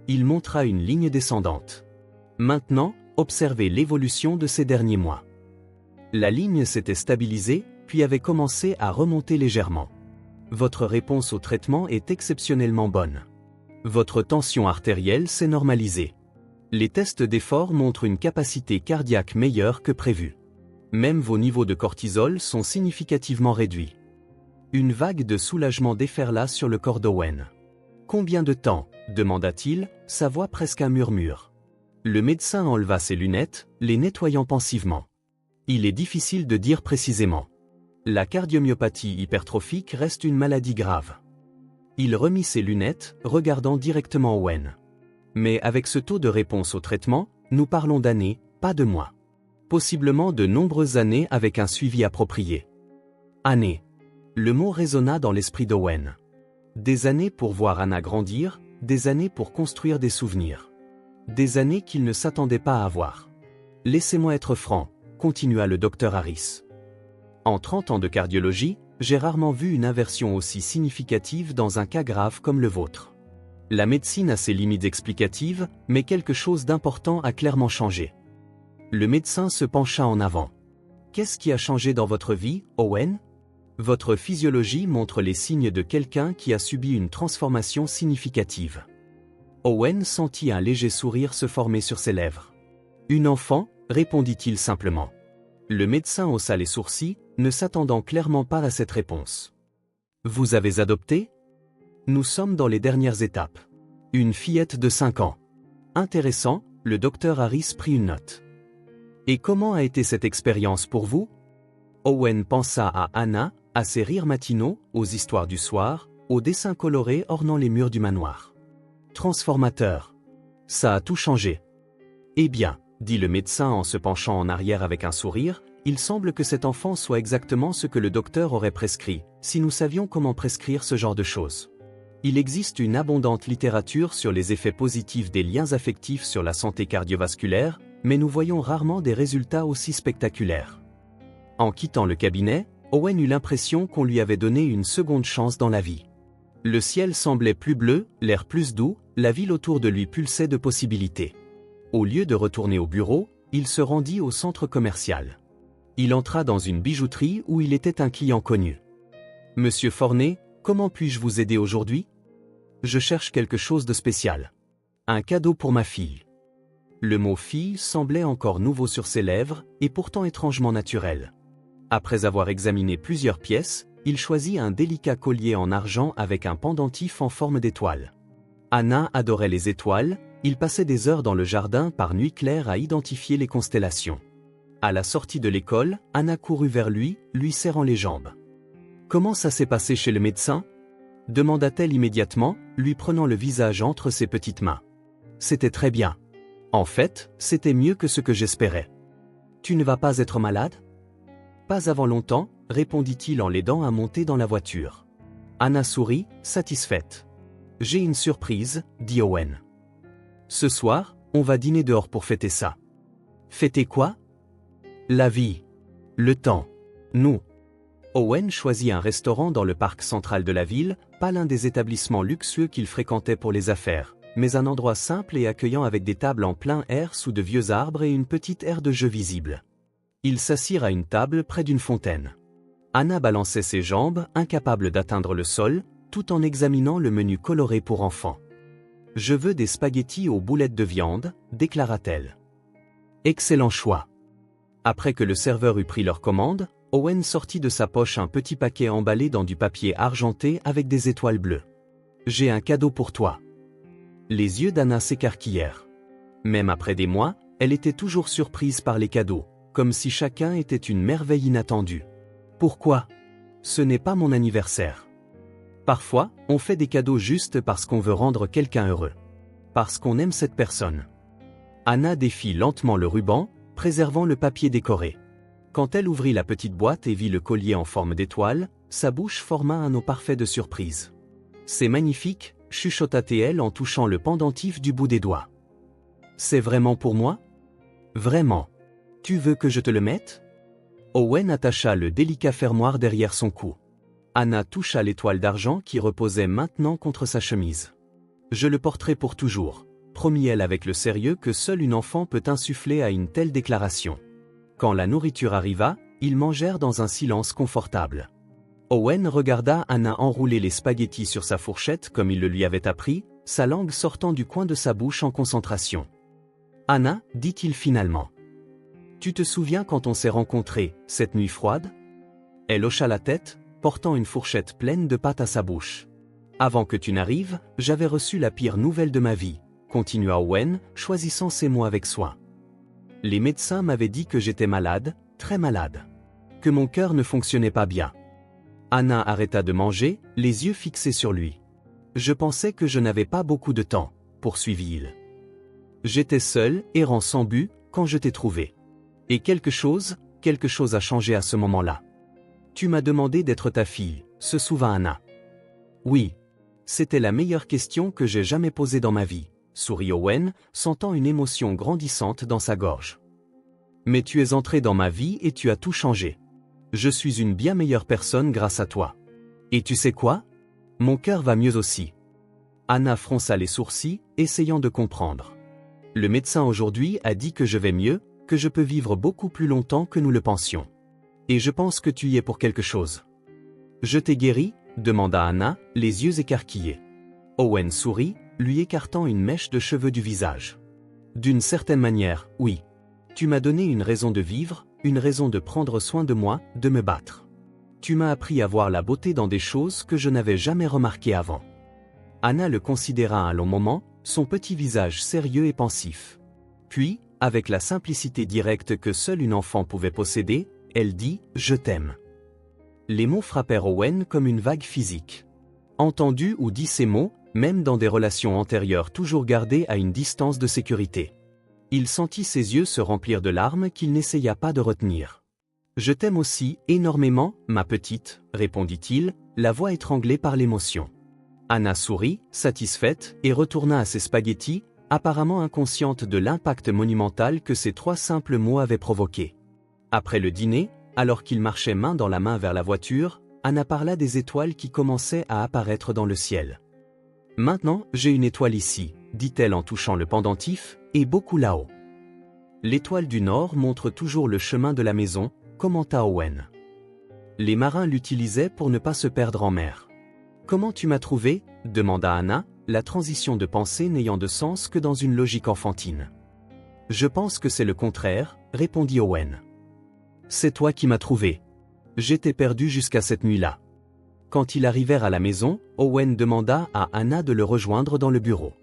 Il montra une ligne descendante. Maintenant, observez l'évolution de ces derniers mois. La ligne s'était stabilisée, puis avait commencé à remonter légèrement. Votre réponse au traitement est exceptionnellement bonne. Votre tension artérielle s'est normalisée. Les tests d'effort montrent une capacité cardiaque meilleure que prévu. Même vos niveaux de cortisol sont significativement réduits. Une vague de soulagement déferla sur le corps d'Owen. « Combien de temps ?» demanda-t-il, sa voix presque un murmure. Le médecin enleva ses lunettes, les nettoyant pensivement. Il est difficile de dire précisément. La cardiomyopathie hypertrophique reste une maladie grave. Il remit ses lunettes, regardant directement Owen. Mais avec ce taux de réponse au traitement, nous parlons d'années, pas de mois. Possiblement de nombreuses années avec un suivi approprié. Années. Le mot résonna dans l'esprit d'Owen. Des années pour voir Anna grandir, des années pour construire des souvenirs. Des années qu'il ne s'attendait pas à avoir. Laissez-moi être franc, continua le docteur Harris. En 30 ans de cardiologie, j'ai rarement vu une inversion aussi significative dans un cas grave comme le vôtre. La médecine a ses limites explicatives, mais quelque chose d'important a clairement changé. Le médecin se pencha en avant. Qu'est-ce qui a changé dans votre vie, Owen? Votre physiologie montre les signes de quelqu'un qui a subi une transformation significative. Owen sentit un léger sourire se former sur ses lèvres. Une enfant, répondit-il simplement. Le médecin haussa les sourcils, ne s'attendant clairement pas à cette réponse. Vous avez adopté? Nous sommes dans les dernières étapes. Une fillette de 5 ans. Intéressant, le docteur Harris prit une note. Et comment a été cette expérience pour vous? Owen pensa à Anna, à ses rires matinaux, aux histoires du soir, aux dessins colorés ornant les murs du manoir. Transformateur. Ça a tout changé. Eh bien, dit le médecin en se penchant en arrière avec un sourire, il semble que cet enfant soit exactement ce que le docteur aurait prescrit, si nous savions comment prescrire ce genre de choses. Il existe une abondante littérature sur les effets positifs des liens affectifs sur la santé cardiovasculaire, mais nous voyons rarement des résultats aussi spectaculaires. En quittant le cabinet, Owen eut l'impression qu'on lui avait donné une seconde chance dans la vie. Le ciel semblait plus bleu, l'air plus doux, la ville autour de lui pulsait de possibilités. Au lieu de retourner au bureau, il se rendit au centre commercial. Il entra dans une bijouterie où il était un client connu. « Monsieur Forney, comment puis-je vous aider aujourd'hui? Je cherche quelque chose de spécial. Un cadeau pour ma fille. » Le mot « fille » semblait encore nouveau sur ses lèvres, et pourtant étrangement naturel. Après avoir examiné plusieurs pièces, il choisit un délicat collier en argent avec un pendentif en forme d'étoile. Anna adorait les étoiles, il passait des heures dans le jardin par nuit claire à identifier les constellations. À la sortie de l'école, Anna courut vers lui, lui serrant les jambes. « Comment ça s'est passé chez le médecin ?» demanda-t-elle immédiatement, lui prenant le visage entre ses petites mains. « C'était très bien. En fait, c'était mieux que ce que j'espérais. Tu ne vas pas être malade? » Pas avant longtemps, répondit-il en l'aidant à monter dans la voiture. Anna sourit, satisfaite. J'ai une surprise, dit Owen. Ce soir, on va dîner dehors pour fêter ça. Fêter quoi? La vie. Le temps. Nous. Owen choisit un restaurant dans le parc central de la ville, pas l'un des établissements luxueux qu'il fréquentait pour les affaires, mais un endroit simple et accueillant avec des tables en plein air sous de vieux arbres et une petite aire de jeu visible. Ils s'assirent à une table près d'une fontaine. Anna balançait ses jambes, incapable d'atteindre le sol, tout en examinant le menu coloré pour enfants. « Je veux des spaghettis aux boulettes de viande », déclara-t-elle. Excellent choix. Après que le serveur eut pris leur commande, Owen sortit de sa poche un petit paquet emballé dans du papier argenté avec des étoiles bleues. « J'ai un cadeau pour toi. » Les yeux d'Anna s'écarquillèrent. Même après des mois, elle était toujours surprise par les cadeaux, comme si chacun était une merveille inattendue. Pourquoi? Ce n'est pas mon anniversaire. Parfois, on fait des cadeaux juste parce qu'on veut rendre quelqu'un heureux. Parce qu'on aime cette personne. Anna défit lentement le ruban, préservant le papier décoré. Quand elle ouvrit la petite boîte et vit le collier en forme d'étoile, sa bouche forma un eau parfait de surprise. « C'est magnifique », chuchota-t-elle en touchant le pendentif du bout des doigts. « C'est vraiment pour moi? Vraiment? Tu veux que je te le mette? » Owen attacha le délicat fermoir derrière son cou. Anna toucha l'étoile d'argent qui reposait maintenant contre sa chemise. « Je le porterai pour toujours », promit-elle avec le sérieux que seule une enfant peut insuffler à une telle déclaration. Quand la nourriture arriva, ils mangèrent dans un silence confortable. Owen regarda Anna enrouler les spaghettis sur sa fourchette comme il le lui avait appris, sa langue sortant du coin de sa bouche en concentration. « Anna, dit-il finalement. Tu te souviens quand on s'est rencontrés, cette nuit froide? » Elle hocha la tête, portant une fourchette pleine de pâtes à sa bouche. « Avant que tu n'arrives, j'avais reçu la pire nouvelle de ma vie, » continua Owen, choisissant ses mots avec soin. Les médecins m'avaient dit que j'étais malade, très malade. Que mon cœur ne fonctionnait pas bien. Anna arrêta de manger, les yeux fixés sur lui. Je pensais que je n'avais pas beaucoup de temps, poursuivit-il. J'étais seul, errant sans but, quand je t'ai trouvé. Et quelque chose a changé à ce moment-là. Tu m'as demandé d'être ta fille, se souvint Anna. Oui. C'était la meilleure question que j'ai jamais posée dans ma vie, sourit Owen, sentant une émotion grandissante dans sa gorge. Mais tu es entré dans ma vie et tu as tout changé. Je suis une bien meilleure personne grâce à toi. Et tu sais quoi? Mon cœur va mieux aussi. Anna fronça les sourcils, essayant de comprendre. Le médecin aujourd'hui a dit que je vais mieux, que je peux vivre beaucoup plus longtemps que nous le pensions. Et je pense que tu y es pour quelque chose. Je t'ai guéri? Demanda Anna, les yeux écarquillés. Owen sourit, lui écartant une mèche de cheveux du visage. D'une certaine manière, oui. Tu m'as donné une raison de vivre, une raison de prendre soin de moi, de me battre. Tu m'as appris à voir la beauté dans des choses que je n'avais jamais remarquées avant. Anna le considéra un long moment, son petit visage sérieux et pensif. Puis, avec la simplicité directe que seule une enfant pouvait posséder, elle dit « Je t'aime ». Les mots frappèrent Owen comme une vague physique. Entendu ou dit ces mots, même dans des relations antérieures toujours gardées à une distance de sécurité. Il sentit ses yeux se remplir de larmes qu'il n'essaya pas de retenir. « Je t'aime aussi, énormément, ma petite », répondit-il, la voix étranglée par l'émotion. Anna sourit, satisfaite, et retourna à ses spaghettis, apparemment inconsciente de l'impact monumental que ces 3 simples mots avaient provoqué. Après le dîner, alors qu'ils marchaient main dans la main vers la voiture, Anna parla des étoiles qui commençaient à apparaître dans le ciel. « Maintenant, j'ai une étoile ici, » dit-elle en touchant le pendentif, et beaucoup là-haut. L'étoile du Nord montre toujours le chemin de la maison, commenta Owen. Les marins l'utilisaient pour ne pas se perdre en mer. Comment tu m'as trouvé? Demanda Anna, la transition de pensée n'ayant de sens que dans une logique enfantine. Je pense que c'est le contraire, répondit Owen. C'est toi qui m'as trouvé. J'étais perdu jusqu'à cette nuit-là. Quand ils arrivèrent à la maison, Owen demanda à Anna de le rejoindre dans le bureau.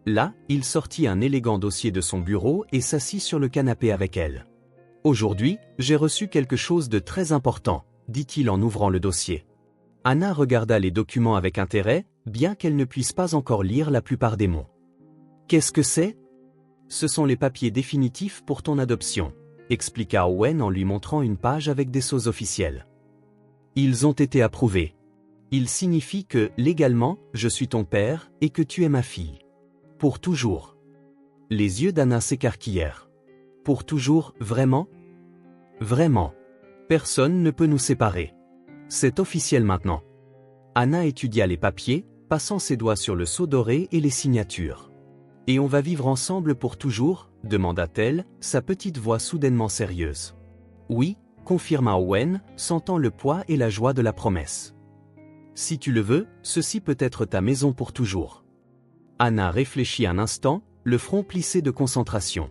Là, il sortit un élégant dossier de son bureau et s'assit sur le canapé avec elle. Aujourd'hui, j'ai reçu quelque chose de très important, dit-il en ouvrant le dossier. Anna regarda les documents avec intérêt, bien qu'elle ne puisse pas encore lire la plupart des mots. Qu'est-ce que c'est? Ce sont les papiers définitifs pour ton adoption, expliqua Owen en lui montrant une page avec des sceaux officiels. Ils ont été approuvés. Ils signifient que, légalement, je suis ton père et que tu es ma fille. Pour toujours. Les yeux d'Anna s'écarquillèrent. Pour toujours, vraiment? Vraiment. Personne ne peut nous séparer. C'est officiel maintenant. Anna étudia les papiers, passant ses doigts sur le sceau doré et les signatures. Et on va vivre ensemble pour toujours, demanda-t-elle, sa petite voix soudainement sérieuse. Oui, confirma Owen, sentant le poids et la joie de la promesse. Si tu le veux, ceci peut être ta maison pour toujours. Anna réfléchit un instant, le front plissé de concentration.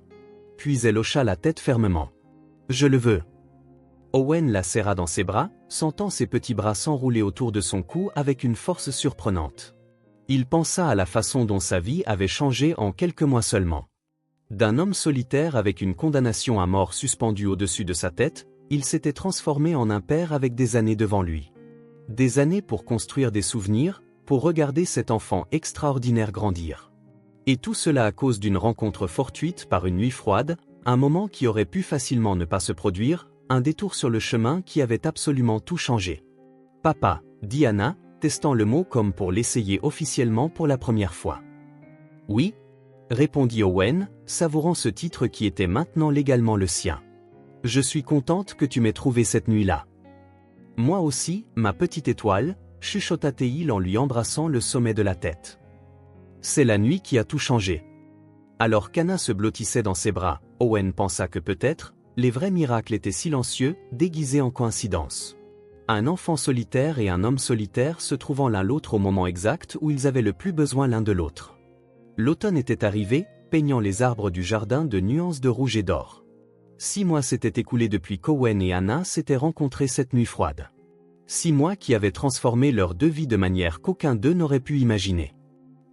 Puis elle hocha la tête fermement. Je le veux. Owen la serra dans ses bras, sentant ses petits bras s'enrouler autour de son cou avec une force surprenante. Il pensa à la façon dont sa vie avait changé en quelques mois seulement. D'un homme solitaire avec une condamnation à mort suspendue au-dessus de sa tête, il s'était transformé en un père avec des années devant lui. Des années pour construire des souvenirs, pour regarder cet enfant extraordinaire grandir. Et tout cela à cause d'une rencontre fortuite par une nuit froide, un moment qui aurait pu facilement ne pas se produire, un détour sur le chemin qui avait absolument tout changé. « Papa », dit Anna, testant le mot comme pour l'essayer officiellement pour la première fois. « Oui », répondit Owen, savourant ce titre qui était maintenant légalement le sien. « Je suis contente que tu m'aies trouvé cette nuit-là. »« Moi aussi, ma petite étoile », chuchota-t-il en lui embrassant le sommet de la tête. « C'est la nuit qui a tout changé. » Alors qu'Anna se blottissait dans ses bras, Owen pensa que peut-être, les vrais miracles étaient silencieux, déguisés en coïncidence. Un enfant solitaire et un homme solitaire se trouvant l'un l'autre au moment exact où ils avaient le plus besoin l'un de l'autre. L'automne était arrivé, peignant les arbres du jardin de nuances de rouge et d'or. 6 mois s'étaient écoulés depuis qu'Owen et Anna s'étaient rencontrés cette nuit froide. 6 mois qui avaient transformé leurs 2 vies de manière qu'aucun d'eux n'aurait pu imaginer.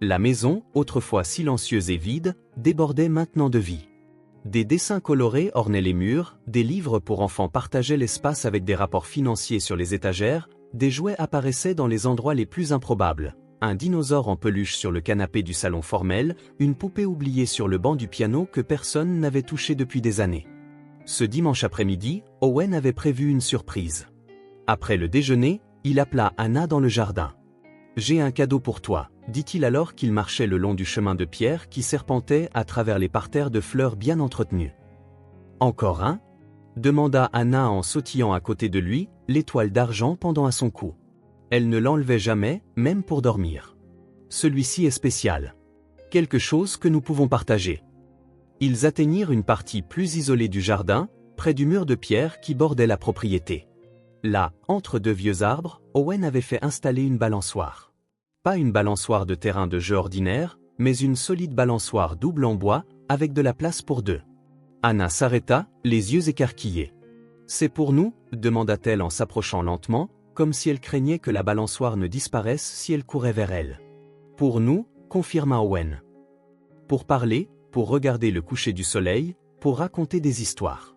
La maison, autrefois silencieuse et vide, débordait maintenant de vie. Des dessins colorés ornaient les murs, des livres pour enfants partageaient l'espace avec des rapports financiers sur les étagères, des jouets apparaissaient dans les endroits les plus improbables. Un dinosaure en peluche sur le canapé du salon formel, une poupée oubliée sur le banc du piano que personne n'avait touché depuis des années. Ce dimanche après-midi, Owen avait prévu une surprise. Après le déjeuner, il appela Anna dans le jardin. « J'ai un cadeau pour toi », dit-il alors qu'il marchait le long du chemin de pierre qui serpentait à travers les parterres de fleurs bien entretenus. « Encore un » demanda Anna en sautillant à côté de lui, l'étoile d'argent pendant à son cou. Elle ne l'enlevait jamais, même pour dormir. « Celui-ci est spécial. Quelque chose que nous pouvons partager. » Ils atteignirent une partie plus isolée du jardin, près du mur de pierre qui bordait la propriété. Là, entre 2 vieux arbres, Owen avait fait installer une balançoire. Pas une balançoire de terrain de jeu ordinaire, mais une solide balançoire double en bois, avec de la place pour 2. Anna s'arrêta, les yeux écarquillés. « C'est pour nous » demanda-t-elle en s'approchant lentement, comme si elle craignait que la balançoire ne disparaisse si elle courait vers elle. « Pour nous » confirma Owen. « Pour parler, pour regarder le coucher du soleil, pour raconter des histoires. »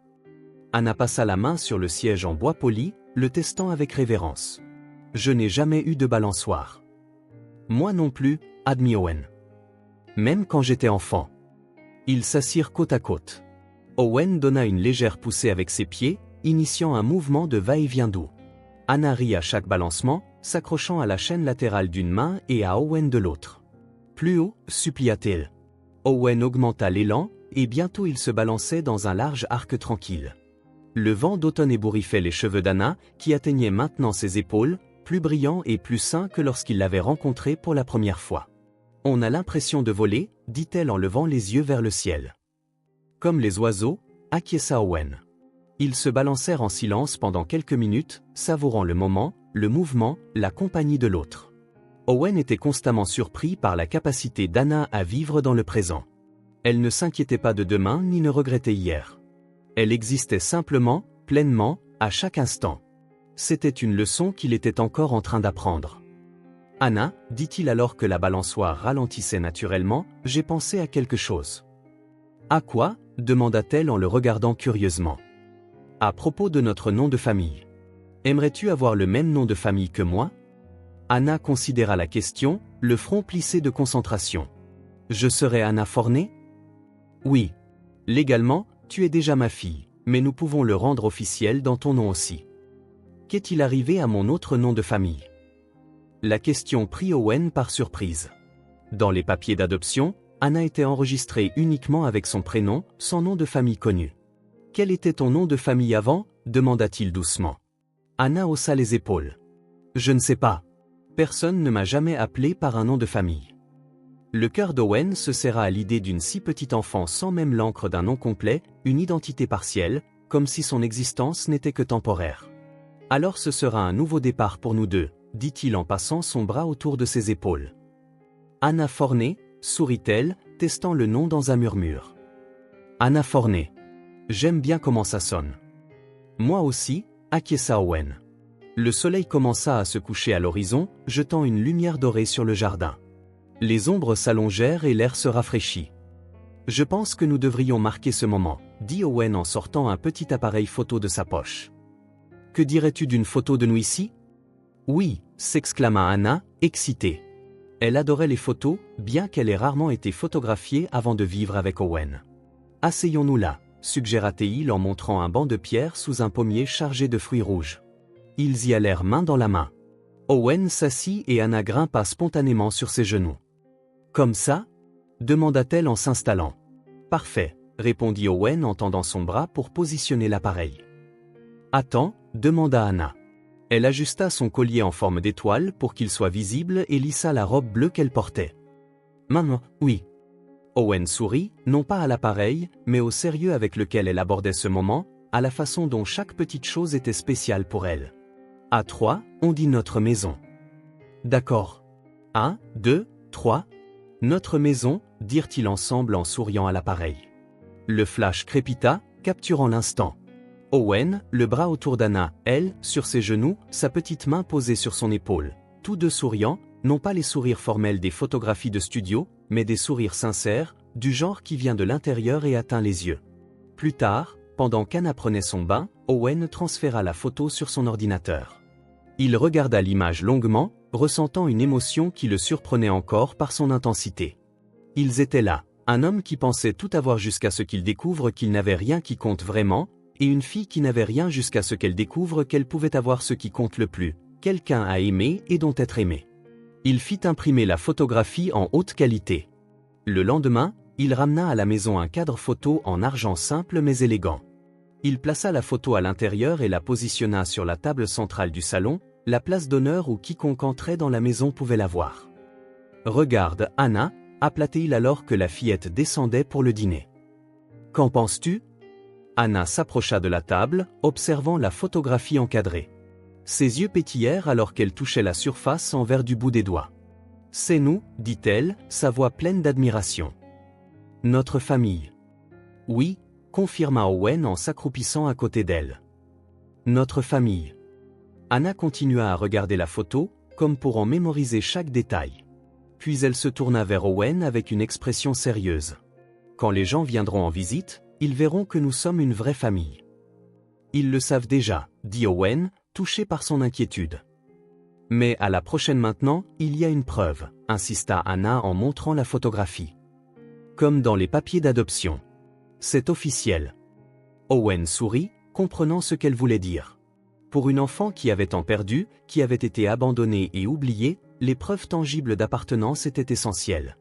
Anna passa la main sur le siège en bois poli, le testant avec révérence. « Je n'ai jamais eu de balançoire. » Moi non plus, admit Owen. Même quand j'étais enfant. Ils s'assirent côte à côte. Owen donna une légère poussée avec ses pieds, initiant un mouvement de va-et-vient doux. Anna rit à chaque balancement, s'accrochant à la chaîne latérale d'une main et à Owen de l'autre. Plus haut, supplia-t-il. Owen augmenta l'élan, et bientôt il se balançait dans un large arc tranquille. Le vent d'automne ébouriffait les cheveux d'Anna, qui atteignaient maintenant ses épaules, plus brillant et plus sain que lorsqu'il l'avait rencontré pour la première fois. « On a l'impression de voler » dit-elle en levant les yeux vers le ciel. « Comme les oiseaux » acquiesça Owen. Ils se balancèrent en silence pendant quelques minutes, savourant le moment, le mouvement, la compagnie de l'autre. Owen était constamment surpris par la capacité d'Anna à vivre dans le présent. Elle ne s'inquiétait pas de demain ni ne regrettait hier. Elle existait simplement, pleinement, à chaque instant. C'était une leçon qu'il était encore en train d'apprendre. « Anna, dit-il alors que la balançoire ralentissait naturellement, j'ai pensé à quelque chose. »« À quoi » demanda-t-elle en le regardant curieusement. « À propos de notre nom de famille. Aimerais-tu avoir le même nom de famille que moi ?» Anna considéra la question, le front plissé de concentration. « Je serais Anna Forney ?»« Oui. Légalement, tu es déjà ma fille, mais nous pouvons le rendre officiel dans ton nom aussi. » Qu'est-il arrivé à mon autre nom de famille? La question prit Owen par surprise. Dans les papiers d'adoption, Anna était enregistrée uniquement avec son prénom, sans nom de famille connu. « Quel était ton nom de famille avant » demanda-t-il doucement. Anna haussa les épaules. « Je ne sais pas. Personne ne m'a jamais appelé par un nom de famille. » Le cœur d'Owen se serra à l'idée d'une si petite enfant sans même l'encre d'un nom complet, une identité partielle, comme si son existence n'était que temporaire. « Alors ce sera un nouveau départ pour nous deux, » dit-il en passant son bras autour de ses épaules. Anna Forney, sourit-elle, testant le nom dans un murmure. Anna Forney. J'aime bien comment ça sonne. Moi aussi, acquiesça Owen. Le soleil commença à se coucher à l'horizon, jetant une lumière dorée sur le jardin. Les ombres s'allongèrent et l'air se rafraîchit. Je pense que nous devrions marquer ce moment, dit Owen en sortant un petit appareil photo de sa poche. Que dirais-tu d'une photo de nous ici? Oui, s'exclama Anna, excitée. Elle adorait les photos, bien qu'elle ait rarement été photographiée avant de vivre avec Owen. Asseyons-nous là, suggéra-t-il en montrant un banc de pierre sous un pommier chargé de fruits rouges. Ils y allèrent main dans la main. Owen s'assit et Anna grimpa spontanément sur ses genoux. Comme ça? Demanda-t-elle en s'installant. Parfait, répondit Owen en tendant son bras pour positionner l'appareil. Attends, demanda Anna. Elle ajusta son collier en forme d'étoile pour qu'il soit visible et lissa la robe bleue qu'elle portait. Maman, oui. Owen sourit, non pas à l'appareil, mais au sérieux avec lequel elle abordait ce moment, à la façon dont chaque petite chose était spéciale pour elle. À 3, on dit notre maison. D'accord. 1, 2, 3. Notre maison, dirent-ils ensemble en souriant à l'appareil. Le flash crépita, capturant l'instant. Owen, le bras autour d'Anna, elle, sur ses genoux, sa petite main posée sur son épaule. Tous deux souriants, non pas les sourires formels des photographies de studio, mais des sourires sincères, du genre qui vient de l'intérieur et atteint les yeux. Plus tard, pendant qu'Anna prenait son bain, Owen transféra la photo sur son ordinateur. Il regarda l'image longuement, ressentant une émotion qui le surprenait encore par son intensité. Ils étaient là, un homme qui pensait tout avoir jusqu'à ce qu'il découvre qu'il n'avait rien qui compte vraiment, et une fille qui n'avait rien jusqu'à ce qu'elle découvre qu'elle pouvait avoir ce qui compte le plus, quelqu'un à aimer et dont être aimé. Il fit imprimer la photographie en haute qualité. Le lendemain, il ramena à la maison un cadre photo en argent simple mais élégant. Il plaça la photo à l'intérieur et la positionna sur la table centrale du salon, la place d'honneur où quiconque entrait dans la maison pouvait la voir. « Regarde, Anna » appela-t-il alors que la fillette descendait pour le dîner. « Qu'en penses-tu » Anna s'approcha de la table, observant la photographie encadrée. Ses yeux pétillèrent alors qu'elle touchait la surface envers du bout des doigts. « C'est nous » dit-elle, sa voix pleine d'admiration. « Notre famille. »« Oui » confirma Owen en s'accroupissant à côté d'elle. « Notre famille. » Anna continua à regarder la photo, comme pour en mémoriser chaque détail. Puis elle se tourna vers Owen avec une expression sérieuse. « Quand les gens viendront en visite, ils verront que nous sommes une vraie famille. »« Ils le savent déjà, » dit Owen, touché par son inquiétude. « Mais à la prochaine maintenant, il y a une preuve, » insista Anna en montrant la photographie. « Comme dans les papiers d'adoption. C'est officiel. » Owen sourit, comprenant ce qu'elle voulait dire. Pour une enfant qui avait tant perdu, qui avait été abandonnée et oubliée, les preuves tangibles d'appartenance étaient essentielles.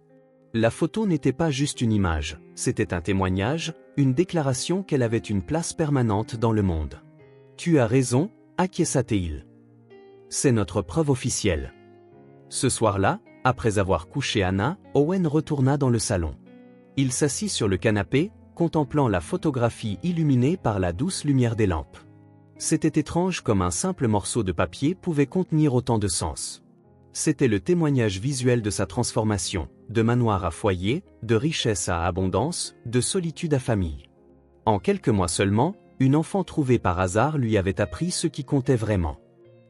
La photo n'était pas juste une image, c'était un témoignage, une déclaration qu'elle avait une place permanente dans le monde. « Tu as raison » acquiesça-t-il. C'est notre preuve officielle. Ce soir-là, après avoir couché Anna, Owen retourna dans le salon. Il s'assit sur le canapé, contemplant la photographie illuminée par la douce lumière des lampes. C'était étrange comme un simple morceau de papier pouvait contenir autant de sens. C'était le témoignage visuel de sa transformation, de manoir à foyer, de richesse à abondance, de solitude à famille. En quelques mois seulement, une enfant trouvée par hasard lui avait appris ce qui comptait vraiment.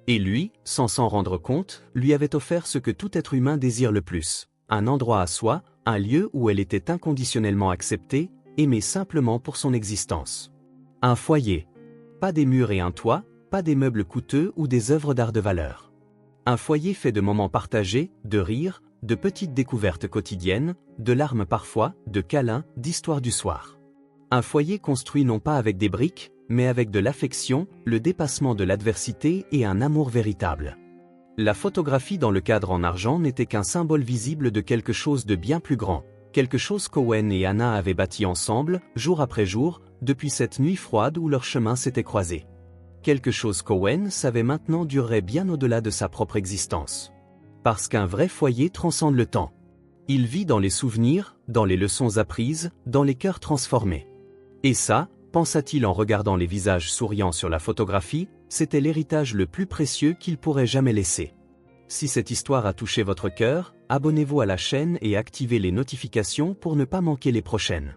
Et lui, sans s'en rendre compte, lui avait offert ce que tout être humain désire le plus, un endroit à soi, un lieu où elle était inconditionnellement acceptée, aimée simplement pour son existence. Un foyer. Pas des murs et un toit, pas des meubles coûteux ou des œuvres d'art de valeur. Un foyer fait de moments partagés, de rires, de petites découvertes quotidiennes, de larmes parfois, de câlins, d'histoires du soir. Un foyer construit non pas avec des briques, mais avec de l'affection, le dépassement de l'adversité et un amour véritable. La photographie dans le cadre en argent n'était qu'un symbole visible de quelque chose de bien plus grand, Quelque chose qu'Owen et Anna avaient bâti ensemble, jour après jour, depuis cette nuit froide où leurs chemins s'étaient croisés. Quelque chose qu'Owen savait maintenant durerait bien au-delà de sa propre existence. Parce qu'un vrai foyer transcende le temps. Il vit dans les souvenirs, dans les leçons apprises, dans les cœurs transformés. Et ça, pensa-t-il en regardant les visages souriants sur la photographie, c'était l'héritage le plus précieux qu'il pourrait jamais laisser. Si cette histoire a touché votre cœur, abonnez-vous à la chaîne et activez les notifications pour ne pas manquer les prochaines.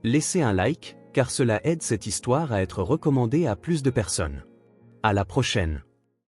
Laissez un like, car cela aide cette histoire à être recommandée à plus de personnes. À la prochaine.